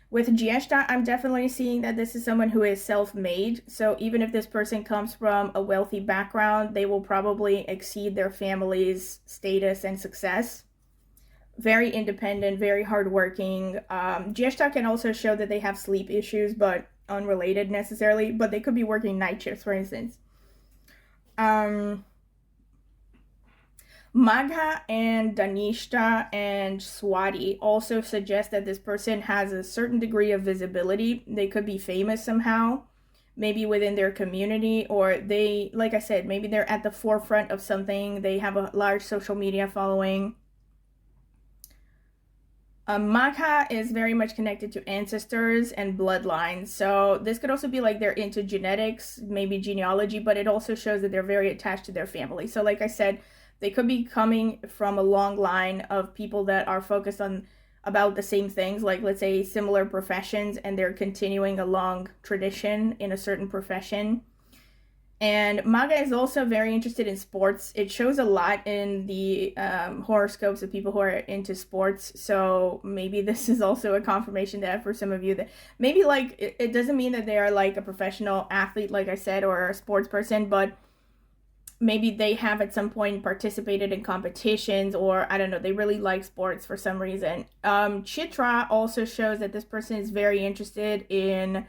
With Jyeshta, I'm definitely seeing that this is someone who is self-made. So even if this person comes from a wealthy background, they will probably exceed their family's status and success. Very independent, very hardworking. Jyeshta can also show that they have sleep issues, but unrelated necessarily. But they could be working night shifts, for instance. Magha and Dhanishta and Swati also suggest that this person has a certain degree of visibility. They could be famous somehow, maybe within their community, or they, like I said, maybe they're at the forefront of something. They have a large social media following. Magha is very much connected to ancestors and bloodlines. So this could also be like they're into genetics, maybe genealogy, but it also shows that they're very attached to their family. So like I said, they could be coming from a long line of people that are focused on about the same things, like let's say similar professions, and they're continuing a long tradition in a certain profession. And Maga is also very interested in sports. It shows a lot in the horoscopes of people who are into sports. So maybe this is also a confirmation that for some of you that maybe like it doesn't mean that they are like a professional athlete, like I said, or a sports person, but maybe they have at some point participated in competitions, or I don't know, they really like sports for some reason. Chitra also shows that this person is very interested in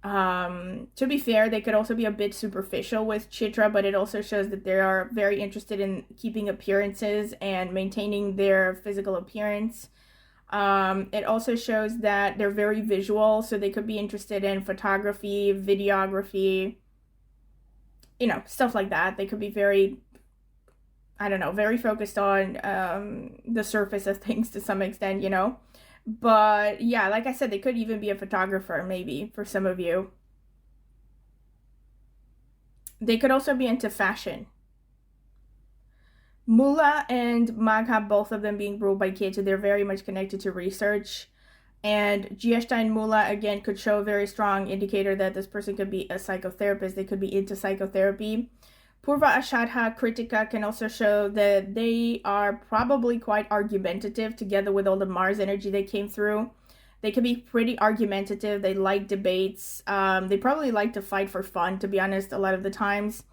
to be fair, they could also be a bit superficial with Chitra, but it also shows that they are very interested in keeping appearances and maintaining their physical appearance. It also shows that they're very visual, so they could be interested in photography, videography, you know, stuff like that. They could be very, I don't know, very focused on the surface of things to some extent, you know. But yeah, like I said, they could even be a photographer, maybe, for some of you. They could also be into fashion. Mula and Magha, both of them being ruled by Ketu, they're very much connected to research. And Jieshta and Mula, again, could show a very strong indicator that this person could be a psychotherapist. They could be into psychotherapy. Purva Ashadha Kritika can also show that they are probably quite argumentative together with all the Mars energy that came through. They can be pretty argumentative. They like debates. They probably like to fight for fun, to be honest, a lot of the times.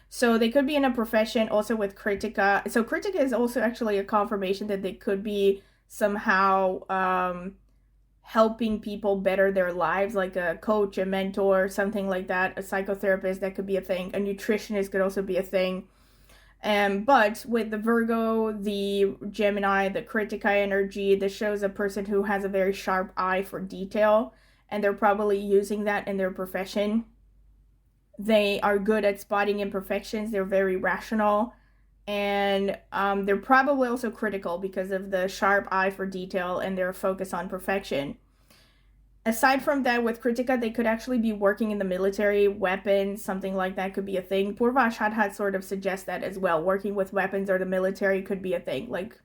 So they could be in a profession also with Kritika. So Kritika is also actually a confirmation that they could be somehow helping people better their lives, like a coach, a mentor, something like that. A psychotherapist, that could be a thing. A nutritionist could also be a thing. But with the Virgo, the Gemini, the Kritika energy, this shows a person who has a very sharp eye for detail, and they're probably using that in their profession. They are good at spotting imperfections. They're very rational, and they're probably also critical because of the sharp eye for detail and their focus on perfection. Aside from that, with Kritika, they could actually be working in the military, weapons, something like that could be a thing. Purva Ashadha sort of suggests that as well. Working with weapons or the military could be a thing, like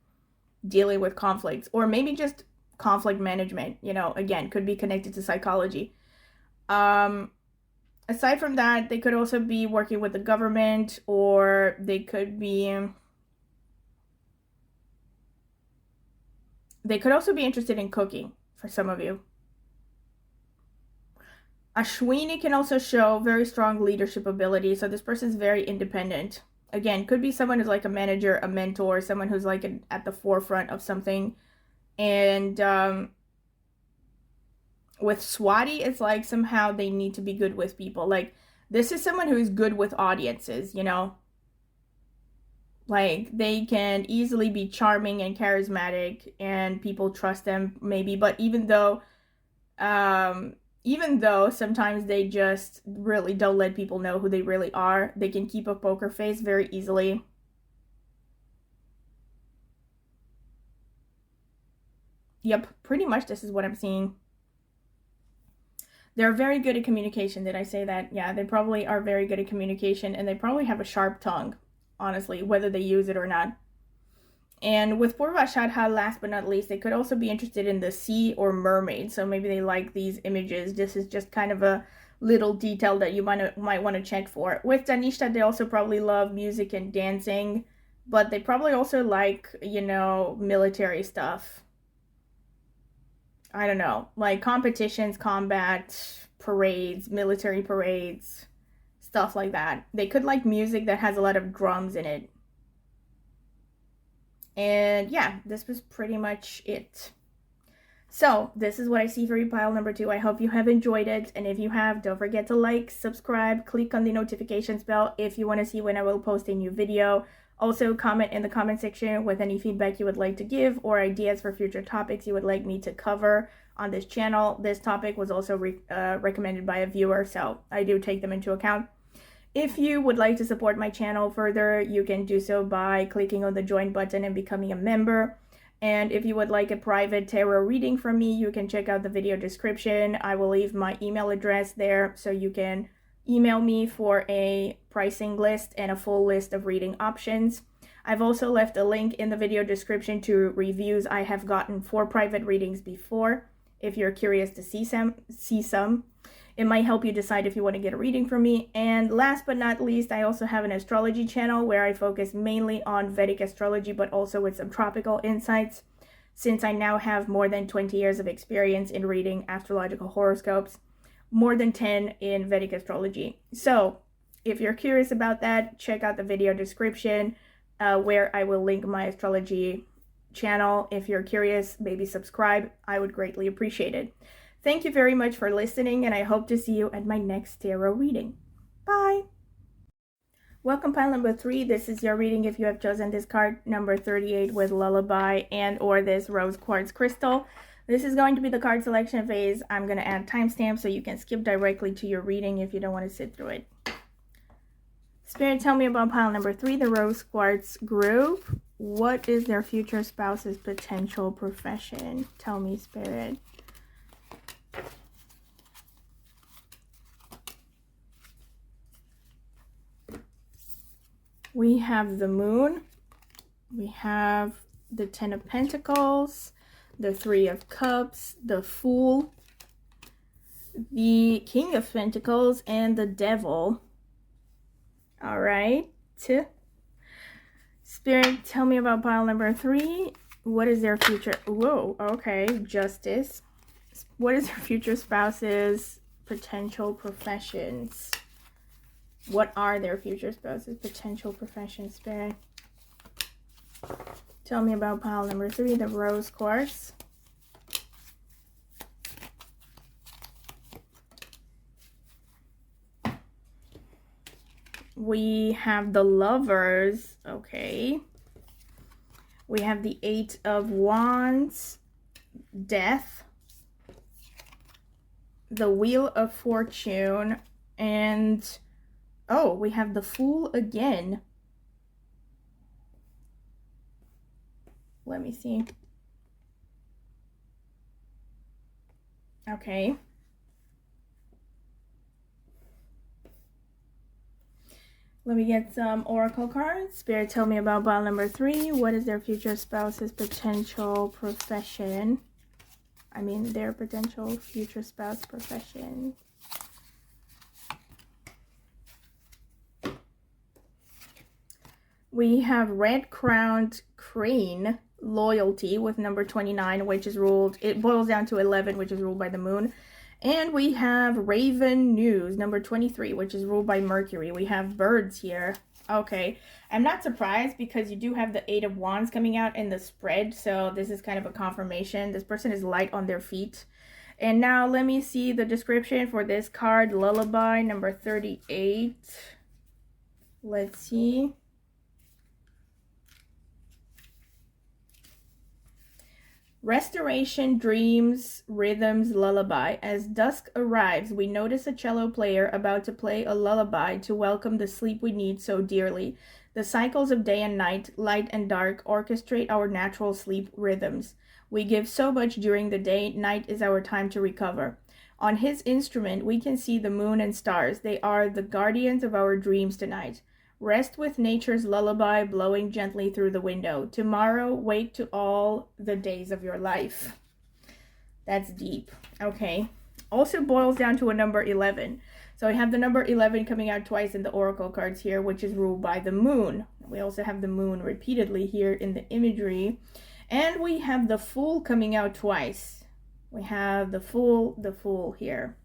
dealing with conflicts, or maybe just conflict management, you know, again, could be connected to psychology. Aside from that, they could also be working with the government, or they could also be interested in cooking for some of you. Ashwini can also show very strong leadership ability. So this person's very independent. Again, could be someone who's like a manager, a mentor, someone who's like at the forefront of something. And with Swati, it's like somehow they need to be good with people. Like, this is someone who is good with audiences, you know? Like, they can easily be charming and charismatic, and people trust them, maybe. But even though sometimes they just really don't let people know who they really are, they can keep a poker face very easily. Yep, pretty much this is what I'm seeing. They're very good at communication. Did I say that? Yeah, they probably are very good at communication, and they probably have a sharp tongue, honestly, whether they use it or not. And with Purva Ashadha, last but not least, they could also be interested in the sea or mermaid. So maybe they like these images. This is just kind of a little detail that you might want to check for. With Danishta, they also probably love music and dancing, but they probably also like, you know, military stuff. I don't know, like competitions, combat, parades, military parades, stuff like that. They could like music that has a lot of drums in it. And yeah, this was pretty much it. So this is what I see for you, pile number 2. I hope you have enjoyed it. And if you have, don't forget to like, subscribe, click on the notifications bell if you want to see when I will post a new video. Also, comment in the comment section with any feedback you would like to give or ideas for future topics you would like me to cover on this channel. This topic was also recommended by a viewer, so I do take them into account. If you would like to support my channel further, you can do so by clicking on the join button and becoming a member. And if you would like a private tarot reading from me, you can check out the video description. I will leave my email address there so you can email me for a pricing list and a full list of reading options. I've also left a link in the video description to reviews I have gotten for private readings before, if you're curious to see some. It might help you decide if you want to get a reading from me. And last but not least, I also have an astrology channel where I focus mainly on Vedic astrology, but also with some tropical insights, since I now have more than 20 years of experience in reading astrological horoscopes, more than 10 in Vedic astrology. So if you're curious about that, check out the video description where I will link my astrology channel. If you're curious, maybe subscribe. I would greatly appreciate it. Thank you very much for listening, and I hope to see you at my next tarot reading. Bye! Welcome, pile number 3. This is your reading if you have chosen this card, number 38, with Lullaby and or this rose quartz crystal. This is going to be the card selection phase. I'm going to add timestamps so you can skip directly to your reading if you don't want to sit through it. Spirit, tell me about pile number 3, the rose quartz group. What is their future spouse's potential profession? Tell me, Spirit. We have the Moon, we have the 10 of Pentacles, the 3 of Cups, the Fool, the King of Pentacles, and the Devil. All right. Spirit, tell me about pile number 3. What is their future? Whoa, okay. Justice. What is their future spouse's potential professions? What are their future spouse's potential professions, Spirit? Tell me about pile number 3, the rose quartz. We have the Lovers, okay. We have the 8 of Wands, Death, the Wheel of Fortune, and oh, we have the Fool again. Let me see. Okay. Let me get some oracle cards. Spirit, tell me about pile number 3. What is their future spouse's potential profession? I mean, their potential future spouse profession. We have red-crowned crane, loyalty, with number 29, which is ruled, it boils down to 11, which is ruled by the moon. And we have Raven News, number 23, which is ruled by Mercury. We have birds here. Okay, I'm not surprised because you do have the 8 of Wands coming out in the spread. So this is kind of a confirmation. This person is light on their feet. And now let me see the description for this card, Lullaby, number 38. Let's see. Restoration, dreams, rhythms, lullaby. As dusk arrives, we notice a cello player about to play a lullaby to welcome the sleep we need so dearly. The cycles of day and night, light and dark, orchestrate our natural sleep rhythms. We give so much during the day, night is our time to recover. On his instrument, we can see the moon and stars. They are the guardians of our dreams tonight. Rest with nature's lullaby blowing gently through the window. Tomorrow, wake to all the days of your life. That's deep. Okay. Also boils down to a number 11. So we have the number 11 coming out twice in the oracle cards here, which is ruled by the moon. We also have the moon repeatedly here in the imagery. And we have the Fool coming out twice. We have the Fool here.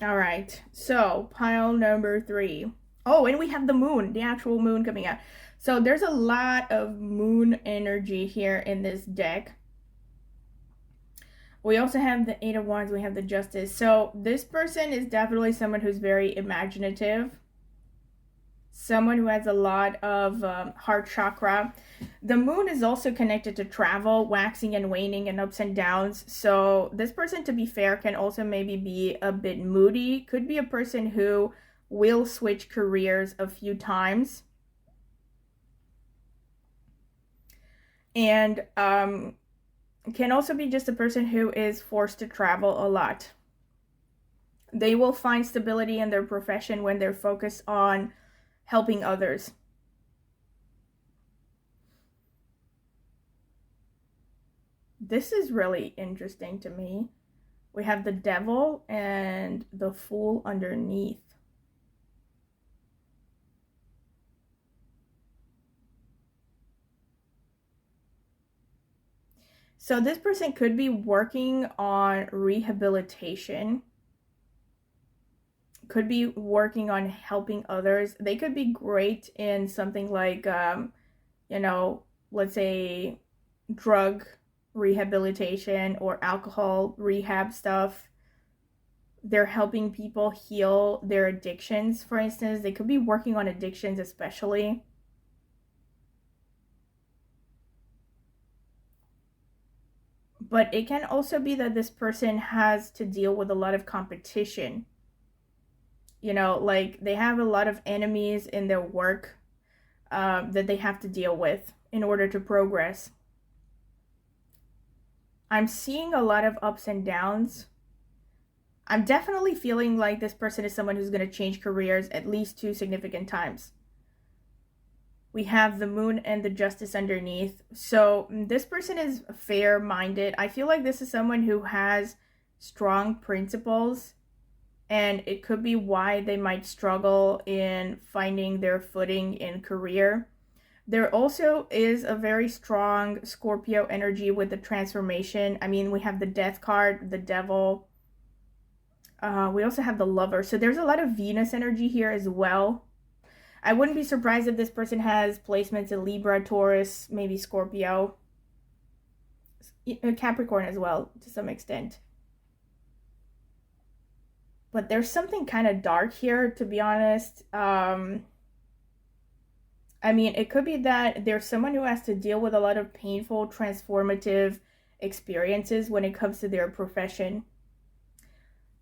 All right. So pile number 3. Oh, and we have the moon, the actual moon coming out. So there's a lot of moon energy here in this deck. We also have the 8 of Wands, we have the Justice. So this person is definitely someone who's very imaginative. Someone who has a lot of heart chakra. The moon is also connected to travel, waxing and waning, and ups and downs. So this person, to be fair, can also maybe be a bit moody. Could be a person who will switch careers a few times. And can also be just a person who is forced to travel a lot. They will find stability in their profession when they're focused on helping others. This is really interesting to me. We have the Devil and the Fool underneath. So this person could be working on rehabilitation, could be working on helping others. They could be great in something like, you know, let's say drug rehabilitation or alcohol rehab stuff. They're helping people heal their addictions, for instance. They could be working on addictions especially. But it can also be that this person has to deal with a lot of competition. You know, like they have a lot of enemies in their work that they have to deal with in order to progress. I'm seeing a lot of ups and downs. I'm definitely feeling like this person is someone who's going to change careers at least 2 significant times. We have the Moon and the Justice underneath. So this person is fair-minded. I feel like this is someone who has strong principles, and it could be why they might struggle in finding their footing in career. There also is a very strong Scorpio energy with the transformation. I mean, we have the Death card, the Devil. We also have the Lover. So there's a lot of Venus energy here as well. I wouldn't be surprised if this person has placements in Libra, Taurus, maybe Scorpio, Capricorn as well, to some extent. But there's something kind of dark here, to be honest. I mean, it could be that there's someone who has to deal with a lot of painful, transformative experiences when it comes to their profession.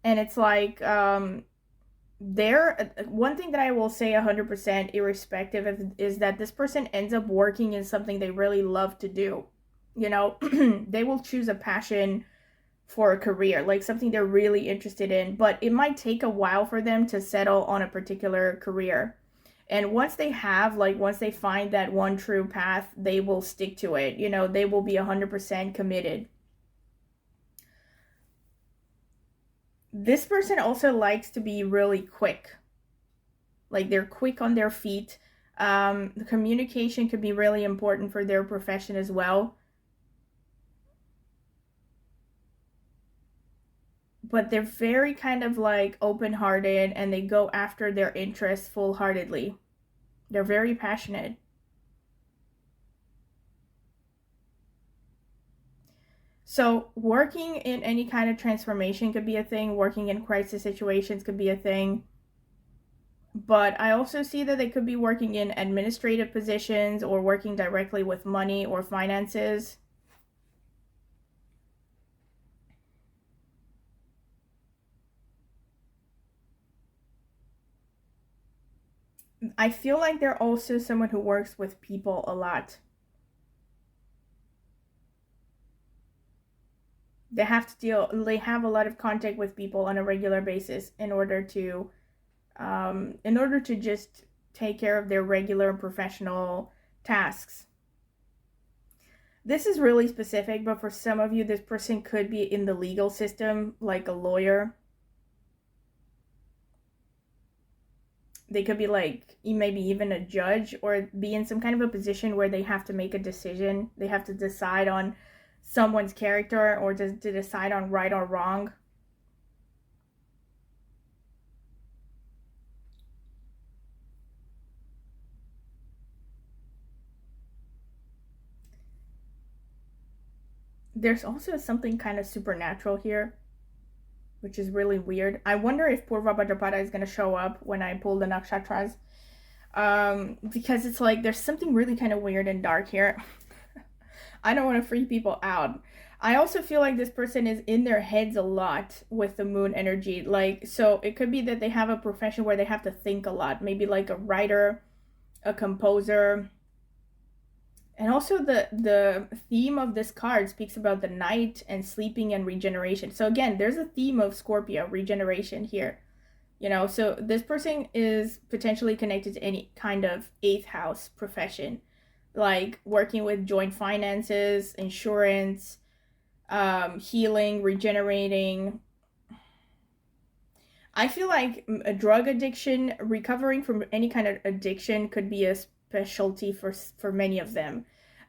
And it's like, one thing that I will say 100% irrespective of is that this person ends up working in something they really love to do. You know, they will choose a passion for a career, like something they're really interested in, but it might take a while for them to settle on a particular career. And once they find that one true path, they will stick to it. You know, they will be 100% committed. This person also likes to be really quick. Like they're quick on their feet. The communication could be really important for their profession as well. But they're very kind of like open-hearted, and they go after their interests full-heartedly. They're very passionate. So working in any kind of transformation could be a thing. Working in crisis situations could be a thing. But I also see that they could be working in administrative positions or working directly with money or finances. I feel like they're also someone who works with people a lot. They have a lot of contact with people on a regular basis in order to just take care of their regular professional tasks. This is really specific, but for some of you, this person could be in the legal system, like a lawyer. They could be like maybe even a judge, or be in some kind of a position where they have to make a decision. They have to decide on someone's character, or to decide on right or wrong. There's also something kind of supernatural here, which is really weird. I wonder if Purva Bhadrapada is going to show up when I pull the nakshatras. Because it's like there's something really kind of weird and dark here. I don't want to freak people out. I also feel like this person is in their heads a lot with the moon energy. Like, so it could be that they have a profession where they have to think a lot. Maybe like a writer, a composer. And also the theme of this card speaks about the night and sleeping and regeneration. So again, there's a theme of Scorpio, regeneration here. You know, so this person is potentially connected to any kind of 8th house profession, like working with joint finances, insurance, healing, regenerating. I feel like a drug addiction, recovering from any kind of addiction could be a specialty for many of them.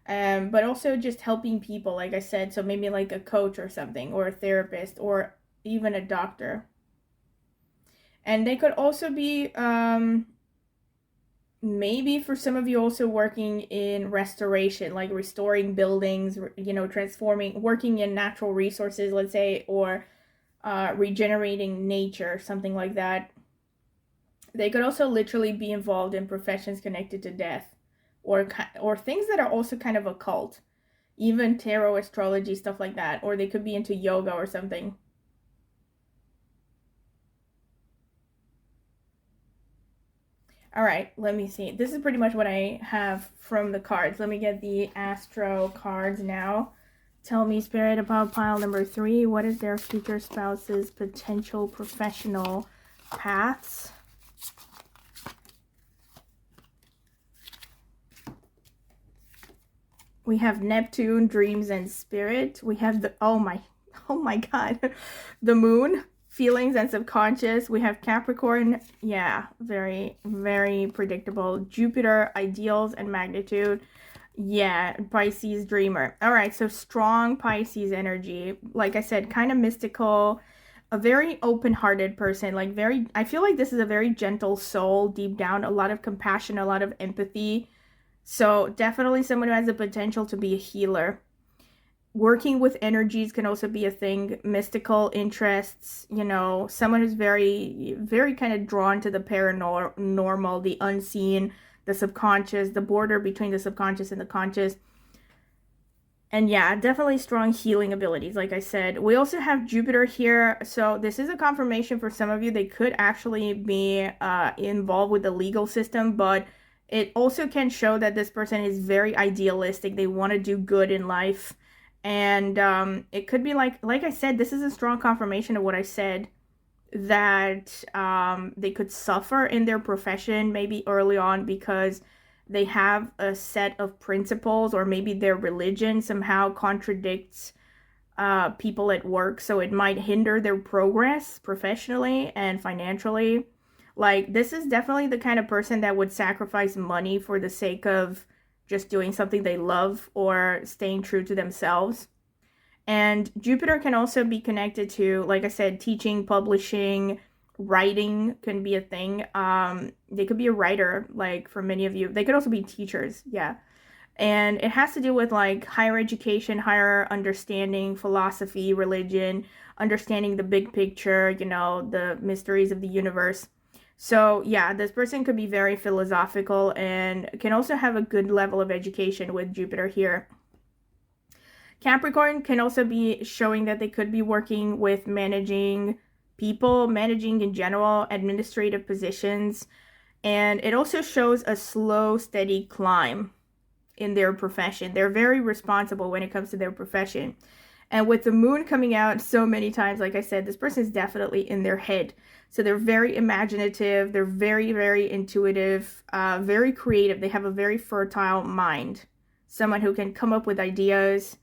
But also just helping people, like I said, so maybe like a coach or something, or a therapist, or even a doctor. And they could also be, maybe for some of you, also working in restoration, like restoring buildings, transforming, working in natural resources, let's say, or regenerating nature, something like that. They could also literally be involved in professions connected to death, or things that are also kind of occult, even tarot, astrology, stuff like that. Or they could be into yoga or something. All right, let me see. This is pretty much what I have from the cards. Let me get the Astro cards now. Tell me, Spirit, about pile number 3. What is their future spouse's potential professional paths? We have Neptune, dreams and spirit. We have the, oh my God, the moon, feelings and subconscious. We have Capricorn, yeah, very, very predictable. Jupiter, ideals and magnitude. Yeah, Pisces, dreamer. All right, so strong Pisces energy. Like I said, kind of mystical, a very open-hearted person. Like I feel like this is a very gentle soul deep down, a lot of compassion, a lot of empathy. So definitely someone who has the potential to be a healer. Working with energies can also be a thing. Mystical interests, someone who's very, very kind of drawn to the paranormal, the unseen, the subconscious, the border between the subconscious and the conscious. And yeah, definitely strong healing abilities, like I said. We also have Jupiter here. So this is a confirmation for some of you. They could actually be involved with the legal system, but it also can show that this person is very idealistic. They want to do good in life. And it could be like I said, this is a strong confirmation of what I said, that they could suffer in their profession maybe early on because they have a set of principles, or maybe their religion somehow contradicts people at work, so it might hinder their progress professionally and financially. Like, this is definitely the kind of person that would sacrifice money for the sake of just doing something they love or staying true to themselves. And Jupiter can also be connected to, like I said, teaching, publishing, writing can be a thing. They could be a writer, like for many of you. They could also be teachers, yeah. And it has to do with like higher education, higher understanding, philosophy, religion, understanding the big picture, the mysteries of the universe. So yeah, this person could be very philosophical and can also have a good level of education with Jupiter here. Capricorn can also be showing that they could be working with managing people, managing in general, administrative positions. And it also shows a slow, steady climb in their profession. They're very responsible when it comes to their profession. And with the moon coming out so many times, like I said, this person is definitely in their head. So they're very imaginative. They're very, very intuitive, very creative. They have a very fertile mind. Someone who can come up with ideas.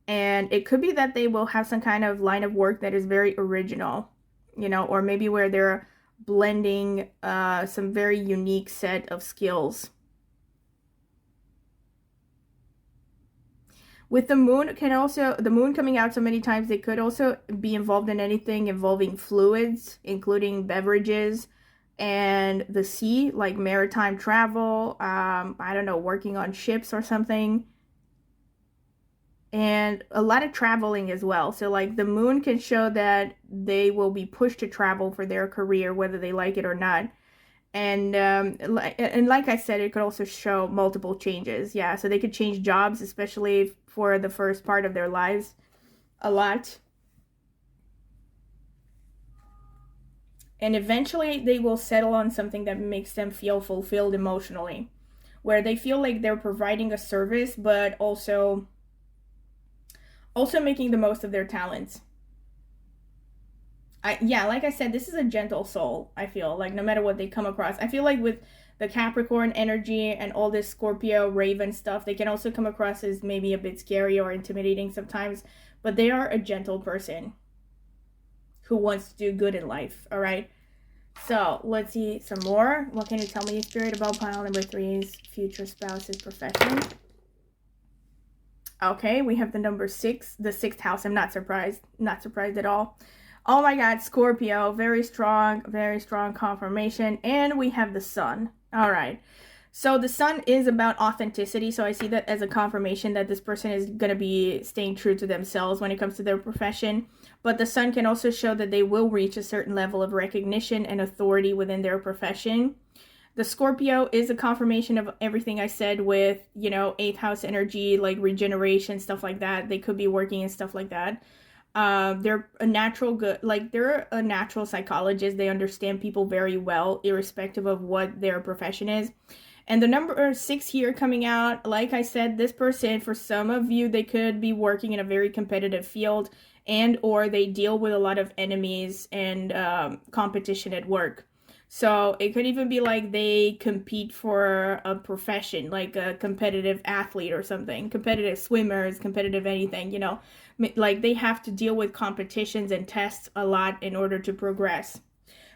And it could be that they will have some kind of line of work that is very original, or maybe where they're blending some very unique set of skills. With the moon coming out so many times, they could also be involved in anything involving fluids, including beverages and the sea, like maritime travel, I don't know, working on ships or something. And a lot of traveling as well. So like the moon can show that they will be pushed to travel for their career, whether they like it or not. And like I said, it could also show multiple changes. Yeah, so they could change jobs, especially for the first part of their lives, a lot. And eventually they will settle on something that makes them feel fulfilled emotionally, where they feel like they're providing a service, but also making the most of their talents. Like I said, this is a gentle soul, I feel, like no matter what they come across. I feel like with the Capricorn energy and all this Scorpio, Raven stuff, they can also come across as maybe a bit scary or intimidating sometimes. but they are a gentle person who wants to do good in life. All right. So let's see some more. What can you tell me, Spirit, about pile number 3's future spouse's profession? Okay, we have the number 6, the 6th house. I'm not surprised at all. Oh my God, Scorpio, very strong confirmation. And we have the Sun. All right. So the Sun is about authenticity. So I see that as a confirmation that this person is going to be staying true to themselves when it comes to their profession. But the Sun can also show that they will reach a certain level of recognition and authority within their profession. The Scorpio is a confirmation of everything I said with, you know, 8th house energy, like regeneration, stuff like that. They could be working and stuff like that. They're a natural they're a natural psychologist. They understand people very well, irrespective of what their profession is. And the number 6 here coming out, like I said, this person, for some of you, they could be working in a very competitive field, and or they deal with a lot of enemies and competition at work. So it could even be like they compete for a profession, like a competitive athlete or something, competitive swimmers, competitive anything, you know, like they have to deal with competitions and tests a lot in order to progress.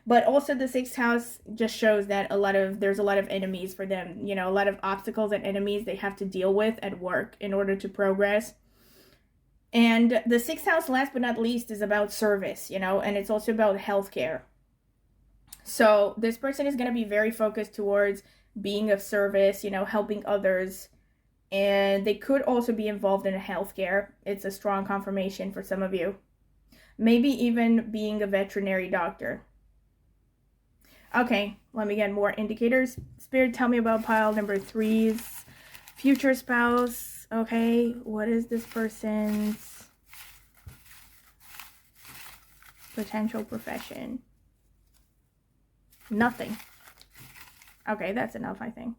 But also the 6th house just shows that there's a lot of enemies for them, you know, a lot of obstacles and enemies they have to deal with at work in order to progress. And the 6th house, last but not least, is about service, you know, and it's also about healthcare. So this person is going to be very focused towards being of service, you know, helping others. And they could also be involved in healthcare. It's a strong confirmation for some of you. Maybe even being a veterinary doctor. Okay, let me get more indicators. Spirit, tell me about pile number 3's future spouse. Okay, what is this person's potential profession? Nothing. Okay, that's enough, I think.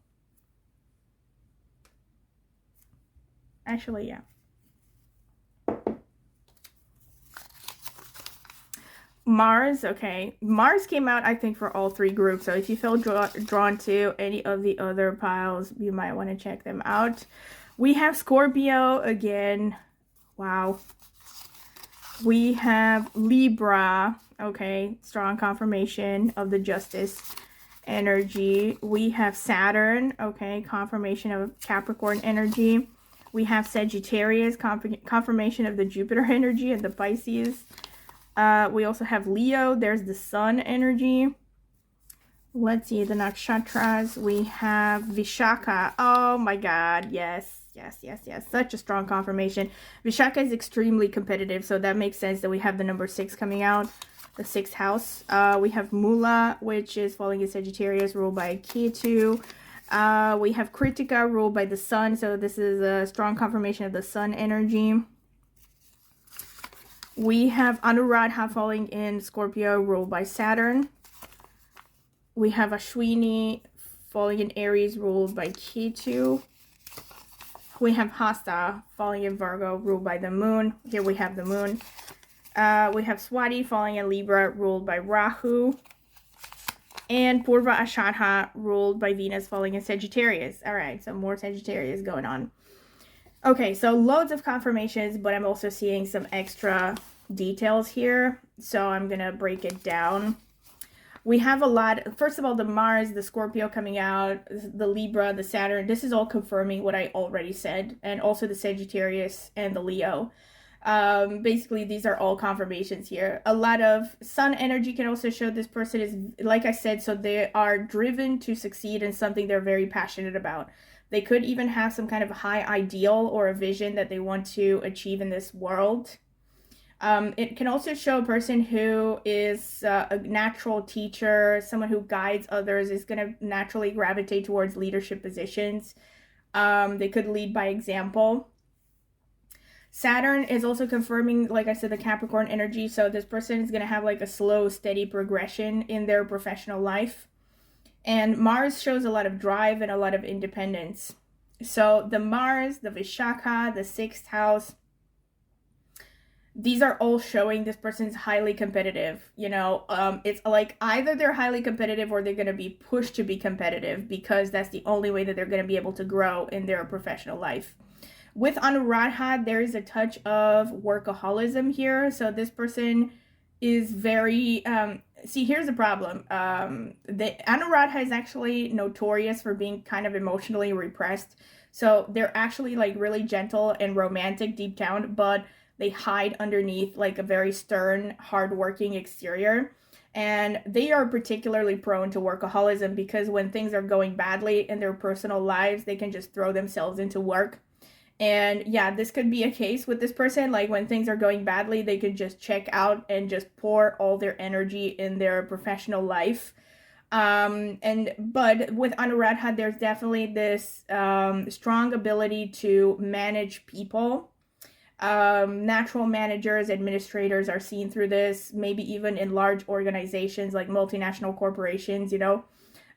Actually, yeah. Mars, okay. Mars came out, I think, for all 3 groups. So if you feel drawn to any of the other piles, you might want to check them out. We have Scorpio again. Wow. We have Libra. Okay, strong confirmation of the Justice energy. We have Saturn. Okay, confirmation of Capricorn energy. We have Sagittarius, confirmation of the Jupiter energy and the Pisces. We also have Leo. There's the Sun energy. Let's see the nakshatras. We have Vishaka. Oh my God, yes. Such a strong confirmation. Vishaka is extremely competitive, so that makes sense that we have the number 6 coming out, the 6th house. We have Mula, which is falling in Sagittarius, ruled by Ketu. We have Kritika, ruled by the Sun, so this is a strong confirmation of the Sun energy. We have Anuradha falling in Scorpio, ruled by Saturn. We have Ashwini falling in Aries, ruled by Ketu. We have Hasta falling in Virgo, ruled by the Moon. Here we have the Moon. We have Swati falling in Libra, ruled by Rahu. And Purva Ashadha, ruled by Venus, falling in Sagittarius. All right, so more Sagittarius going on. Okay, so loads of confirmations, but I'm also seeing some extra details here. So I'm going to break it down. We have a lot. First of all, the Mars, the Scorpio coming out, the Libra, the Saturn. This is all confirming what I already said. And also the Sagittarius and the Leo. Basically, these are all confirmations here. A lot of Sun energy can also show this person is, like I said, so they are driven to succeed in something they're very passionate about. They could even have some kind of high ideal or a vision that they want to achieve in this world. It can also show a person who is a natural teacher, someone who guides others, is going to naturally gravitate towards leadership positions. They could lead by example. Saturn is also confirming, like I said, the Capricorn energy. So this person is going to have like a slow, steady progression in their professional life. And Mars shows a lot of drive and a lot of independence. So the Mars, the Vishaka, the 6th house, these are all showing this person's highly competitive. You know, it's like either they're highly competitive or they're going to be pushed to be competitive because that's the only way that they're going to be able to grow in their professional life. With Anuradha, there is a touch of workaholism here. So this person is very, see, here's the problem. The Anuradha is actually notorious for being kind of emotionally repressed. So they're actually like really gentle and romantic deep down, but they hide underneath like a very stern, hardworking exterior. And they are particularly prone to workaholism because when things are going badly in their personal lives, they can just throw themselves into work. And yeah, this could be a case with this person. Like when things are going badly, they could just check out and just pour all their energy in their professional life. But with Anuradha, there's definitely this strong ability to manage people. Natural managers, administrators are seen through this, maybe even in large organizations like multinational corporations, you know.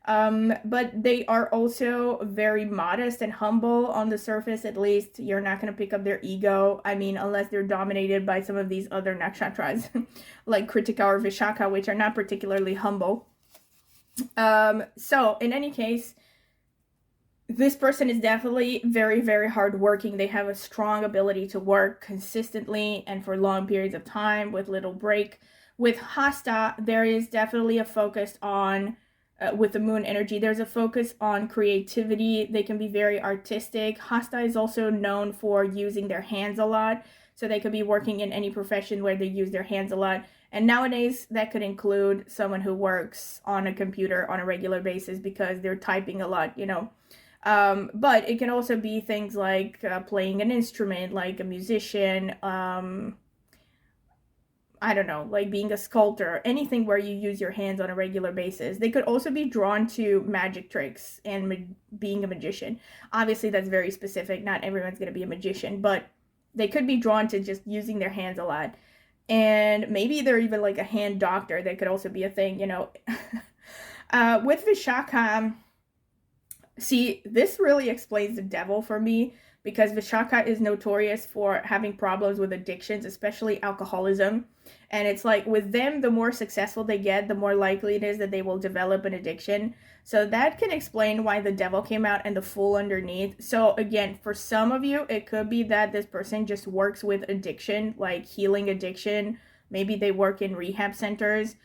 But they are also very modest and humble on the surface, at least. You're not going to pick up their ego. I mean, unless they're dominated by some of these other nakshatras, like Kritika or Vishaka, which are not particularly humble. So in any case, this person is definitely very, very hardworking. They have a strong ability to work consistently and for long periods of time with little break. With Hasta, there is definitely a focus on, with the moon energy, there's a focus on creativity. They can be very artistic. Hasta is also known for using their hands a lot. So they could be working in any profession where they use their hands a lot. And nowadays, that could include someone who works on a computer on a regular basis because they're typing a lot, you know. But it can also be things like playing an instrument, like a musician, I don't know, like being a sculptor, anything where you use your hands on a regular basis. They could also be drawn to magic tricks and being a magician. Obviously, that's very specific. Not everyone's going to be a magician, but they could be drawn to just using their hands a lot. And maybe they're even like a hand doctor. That could also be a thing, you know. With Vishaka, see, this really explains the devil for me because Vishaka is notorious for having problems with addictions, especially alcoholism. And it's like with them, the more successful they get, the more likely it is that they will develop an addiction. So that can explain why the devil came out and the fool underneath. So again, for some of you, it could be that this person just works with addiction, like healing addiction. Maybe they work in rehab centers.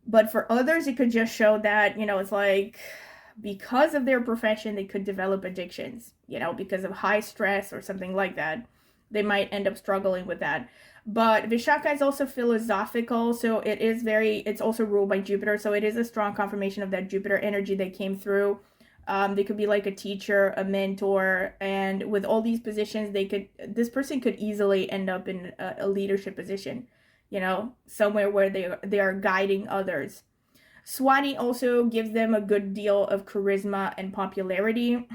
But for others, it could just show that, you know, it's like because of their profession, they could develop addictions, you know, because of high stress or something like that. They might end up struggling with that. But Vishaka is also philosophical, so it's also ruled by Jupiter, so it is a strong confirmation of that Jupiter energy that came through. They could be like a teacher, a mentor, and with all these positions, this person could easily end up in a leadership position, you know, somewhere where they are guiding others. Swati also gives them a good deal of charisma and popularity.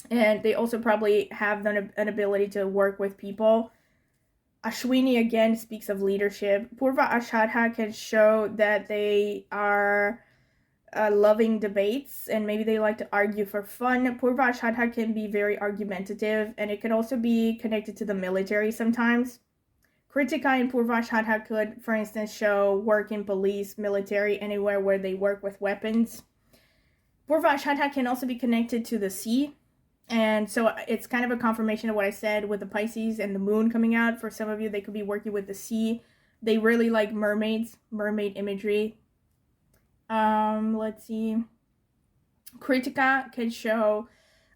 And they also probably have an ability to work with people. Ashwini again speaks of leadership. Purva Ashadha can show that they are loving debates and maybe they like to argue for fun. Purva Ashadha can be very argumentative and it can also be connected to the military sometimes. Kritika and Purva Ashadha could, for instance, show work in police, military, anywhere where they work with weapons. Purva Ashadha can also be connected to the sea. And so it's kind of a confirmation of what I said with the Pisces and the moon coming out. For some of you, they could be working with the sea. They really like mermaids, mermaid imagery. Let's see. Kritika can show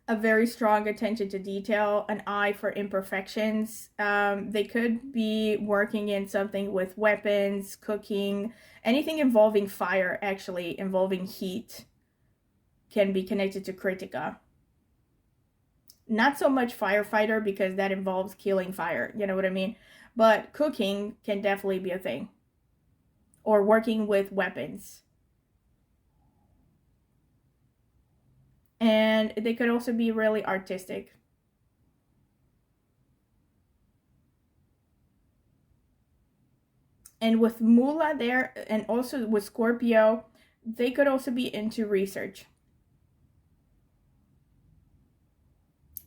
a very strong attention to detail, an eye for imperfections. They could be working in something with weapons, cooking, anything involving fire, actually, involving heat, can be connected to Kritika. Not so much firefighter because that involves killing fire, you know what I mean? But cooking can definitely be a thing. Or working with weapons. And they could also be really artistic. And with Mula there, and also with Scorpio, they could also be into research.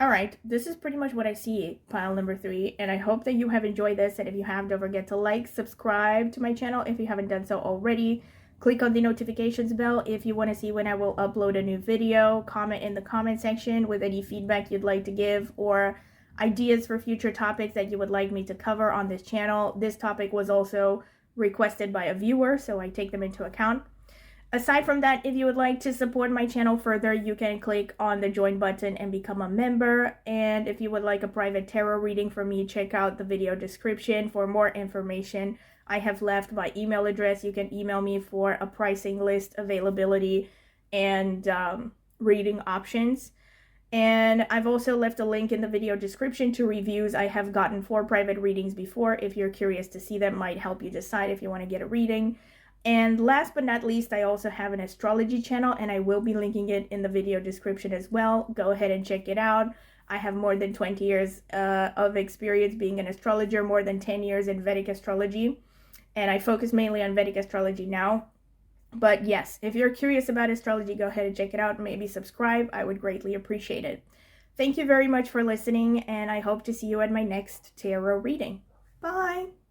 Alright, this is pretty much what I see, pile number 3, and I hope that you have enjoyed this, and if you have, don't forget to like, subscribe to my channel if you haven't done so already. Click on the notifications bell if you want to see when I will upload a new video. Comment in the comment section with any feedback you'd like to give, or ideas for future topics that you would like me to cover on this channel. This topic was also requested by a viewer, so I take them into account. Aside from that, if you would like to support my channel further, you can click on the join button and become a member. And if you would like a private tarot reading from me, check out the video description for more information. I have left my email address. You can email me for a pricing list, availability, and reading options. And I've also left a link in the video description to reviews. I have gotten 4 private readings before. If you're curious to see them, might help you decide if you want to get a reading. And last but not least, I also have an astrology channel, and I will be linking it in the video description as well. Go ahead and check it out. I have more than 20 years of experience being an astrologer, more than 10 years in Vedic astrology, and I focus mainly on Vedic astrology now. But yes, if you're curious about astrology, go ahead and check it out. Maybe subscribe. I would greatly appreciate it. Thank you very much for listening, and I hope to see you at my next tarot reading. Bye!